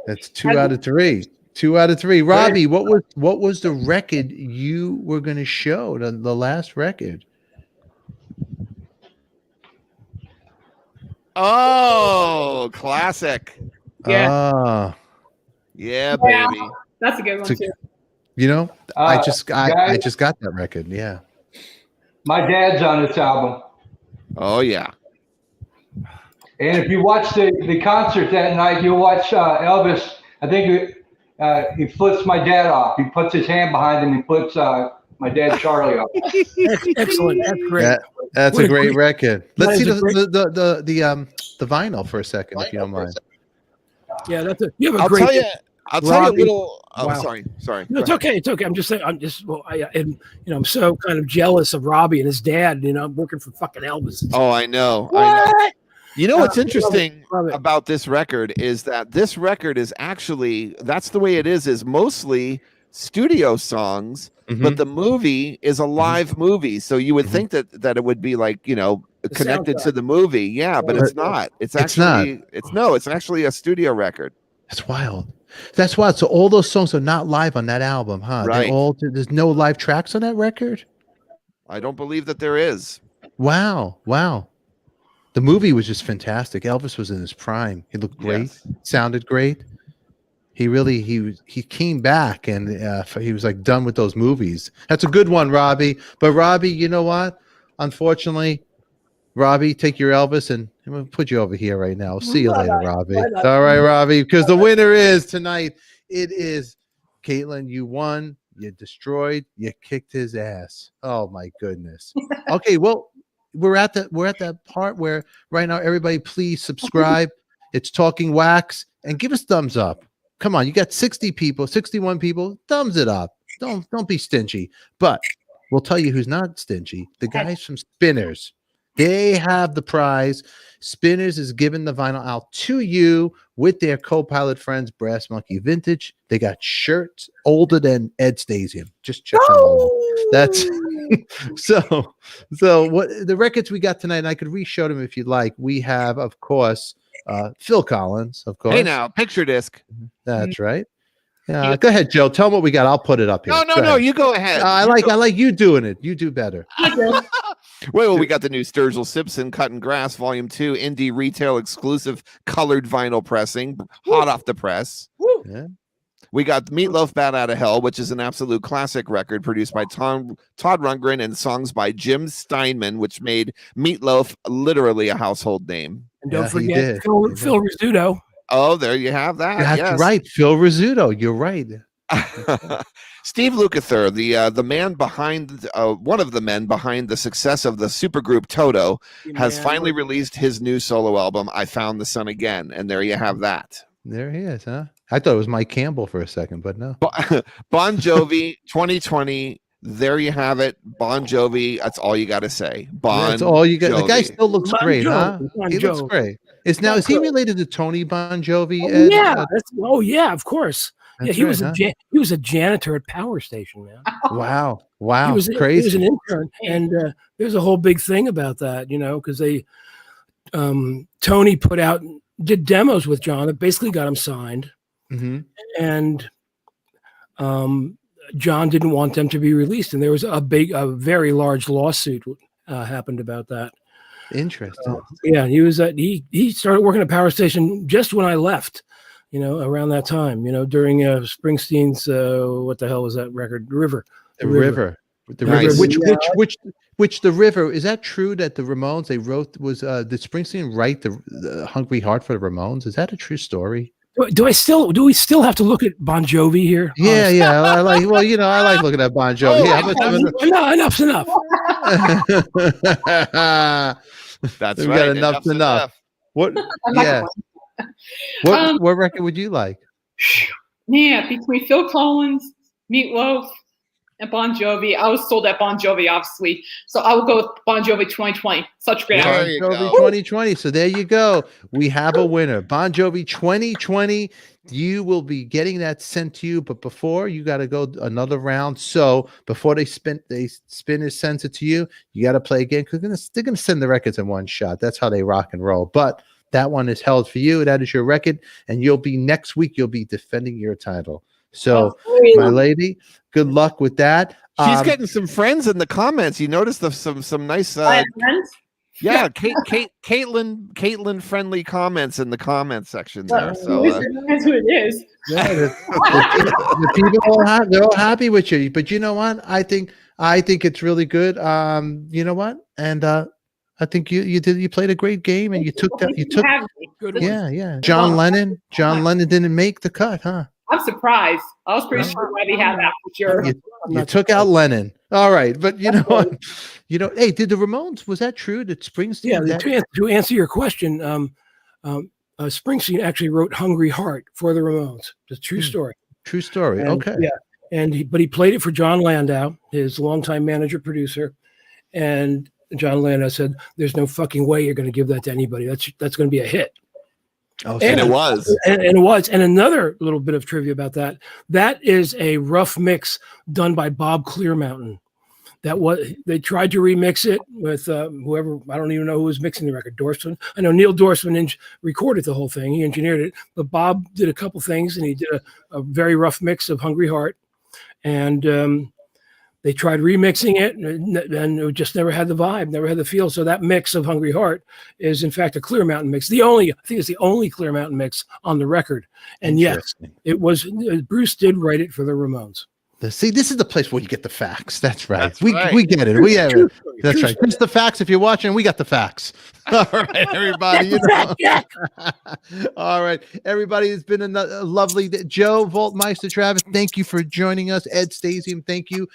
That's 2 out of 3. 2 out of 3. Robbie, what was the record you were going to show? The last record? Oh, classic. Yeah. Yeah, baby. That's a good one too. I just got that record. Yeah. My dad's on this album. Oh yeah. And if you watch the concert that night, you'll watch Elvis. I think he flips my dad off. He puts his hand behind him and flips my dad Charlie off. Excellent. That's great. That's a great record. Let's see the vinyl for a second, if you don't mind. Yeah, you have a great. I'll tell you a little. Oh, wow. Sorry. No, it's okay. It's okay. I'm just saying. I'm so kind of jealous of Robbie and his dad. I'm working for fucking Elvis. Oh, I know. What? You know what's interesting about this record is that this record is actually, that's the way it is mostly studio songs, but the movie is a live movie. So you would think that it would be like, connected to the movie. Yeah, but it's not. It's actually a studio record. That's wild. That's wild. So all those songs are not live on that album, huh? Right. There's no live tracks on that record? I don't believe that there is. Wow. The movie was just fantastic. Elvis was in his prime. He looked great. Yes. Sounded great. He came back and he was like done with those movies. That's a good one, Robbie. But Robbie, you know what? Unfortunately, Robbie, take your Elvis, and I'm gonna put you over here right now. See you later, Robbie. Bye-bye. All right, Robbie, because the winner is tonight. It is Caitlin. You won. You destroyed. You kicked his ass. Oh my goodness. Okay, well, we're at that part where right now, everybody, please subscribe. It's Talking Wax, and give us thumbs up. Come on, you got 60 people, 61 people. Thumbs it up. Don't be stingy. But we'll tell you who's not stingy. The guys from Spinners. They have the prize. Spinners is giving the vinyl out to you with their co-pilot friends, Brass Monkey Vintage. They got shirts older than Ed Stasium. Just check them out. That's so what the records we got tonight, and I could re-show them if you'd like. We have, of course, Phil Collins, of course. Hey now, picture disc. That's right. Go ahead, Joe. Tell them what we got. I'll put it up here. No, you go ahead. I like you doing it. You do better. Well, we got the new Sturgill Simpson Cut and Grass Volume 2 indie retail exclusive colored vinyl pressing, hot off the press. Yeah. We got Meatloaf Bat Out of Hell, which is an absolute classic record produced by Todd Rundgren and songs by Jim Steinman, which made Meatloaf literally a household name. And don't forget Phil Rizzuto. Oh, there you have that. That's right. Phil Rizzuto. You're right. Steve Lukather, the man behind one of the men behind the success of the supergroup Toto, has finally released his new solo album, I Found the Sun Again. And there you have that. There he is, huh? I thought it was Mike Campbell for a second, but no. Bon Jovi 2020. There you have it. Bon Jovi. That's all you got to say. That's all you got. The guy still looks Bon great, Jovi. huh? He looks great. Is he related to Tony Bon Jovi? Oh, yeah, of course. Yeah, he was a janitor at Power Station, man. Wow, He was crazy. He was an intern, and there's a whole big thing about that, because they Tony did demos with John that basically got him signed, and John didn't want them to be released, and there was a very large lawsuit happened about that. Interesting. He started working at Power Station just when I left. Around that time, during Springsteen's, what the hell was that record? River. The River. Which the River, is that true that the Ramones, they wrote, did Springsteen write the Hungry Heart for the Ramones? Is that a true story? Do we still have to look at Bon Jovi here? Yeah. I like looking at Bon Jovi. Enough's enough. That's We've right. got enough's enough. What? Yeah. What record would you like? Yeah, between Phil Collins, Meatloaf, and Bon Jovi. I was sold at Bon Jovi, obviously. So I will go with Bon Jovi 2020. Such great. Bon Jovi 2020. So there you go. We have a winner. Bon Jovi 2020. You will be getting that sent to you, but before you got to go another round. So before Spinners sends it to you, you got to play again because they're gonna send the records in one shot. That's how they rock and roll. But that one is held for you. That is your record, and next week you'll be defending your title. So, my lady, good luck with that. She's getting some friends in the comments. You noticed some nice, friends? Yeah, Caitlin friendly comments in the comment section there. So that's who it is. Yeah, the people they're all happy with you. But you know what? I think it's really good. You know what? And I think you played a great game, and you took good. Yeah. John Lennon didn't make the cut, huh? I'm surprised. I was pretty sure why they had that for sure. You took out Lennon. All right, but you know what? Hey, did the Ramones? Was that true? Did Springsteen? Yeah. To answer your question, Springsteen actually wrote "Hungry Heart" for the Ramones. It's a true story. True story. And, okay. Yeah, but he played it for John Landau, his longtime manager producer, and John Landau said, "There's no fucking way you're going to give that to anybody. That's going to be a hit." Oh, and it was. And it was. And another little bit of trivia about that is a rough mix done by Bob Clearmountain. They tried to remix it with whoever, I don't even know who was mixing the record, Dorsman. I know Neil Dorsman recorded the whole thing. He engineered it, but Bob did a couple things, and he did a very rough mix of Hungry Heart. And they tried remixing it, and it just never had the vibe, never had the feel. So that mix of Hungry Heart is, in fact, a Clearmountain mix. I think it's the only Clearmountain mix on the record. And yes, it was. Bruce did write it for the Ramones. See, this is the place where you get the facts. That's right. That's we right. we get it. We have it. That's True right. Just the facts. If you're watching, we got the facts. All right, everybody. You know. All right, everybody. It's been a lovely day. Joe Voltmeister, Travis. Thank you for joining us. Ed Stasium, thank you.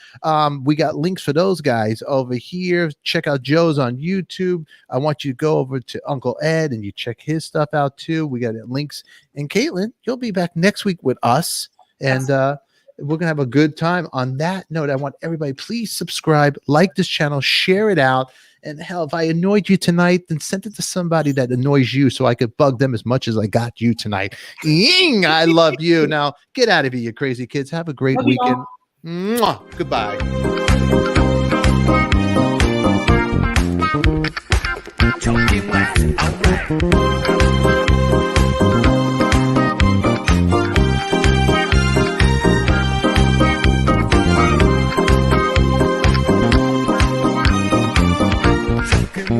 We got links for those guys over here. Check out Joe's on YouTube. I want you to go over to Uncle Ed and you check his stuff out too. We got links. And Caitlin, you'll be back next week with us, and we're gonna have a good time. On that note, I want everybody, please subscribe, like this channel, share it out, and hell, if I annoyed you tonight, then send it to somebody that annoys you so I could bug them as much as I got you tonight. Ying, I love you. Now get out of here, you crazy kids. Have a great weekend. Mwah. Goodbye. Talking wax, all right.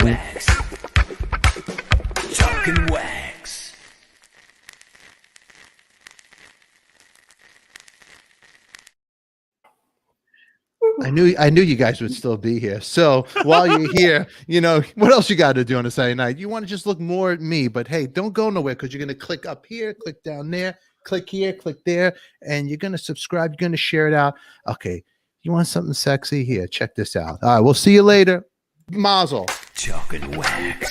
Wax. Talking wax. I knew you guys would still be here. So while you're here, you know, what else you got to do on a Saturday night? You want to just look more at me, but hey, don't go nowhere because you're going to click up here, click down there, click here, click there, and you're going to subscribe. You're going to share it out. Okay. You want something sexy? Here, check this out. All right. We'll see you later. Mazel. Talking wax.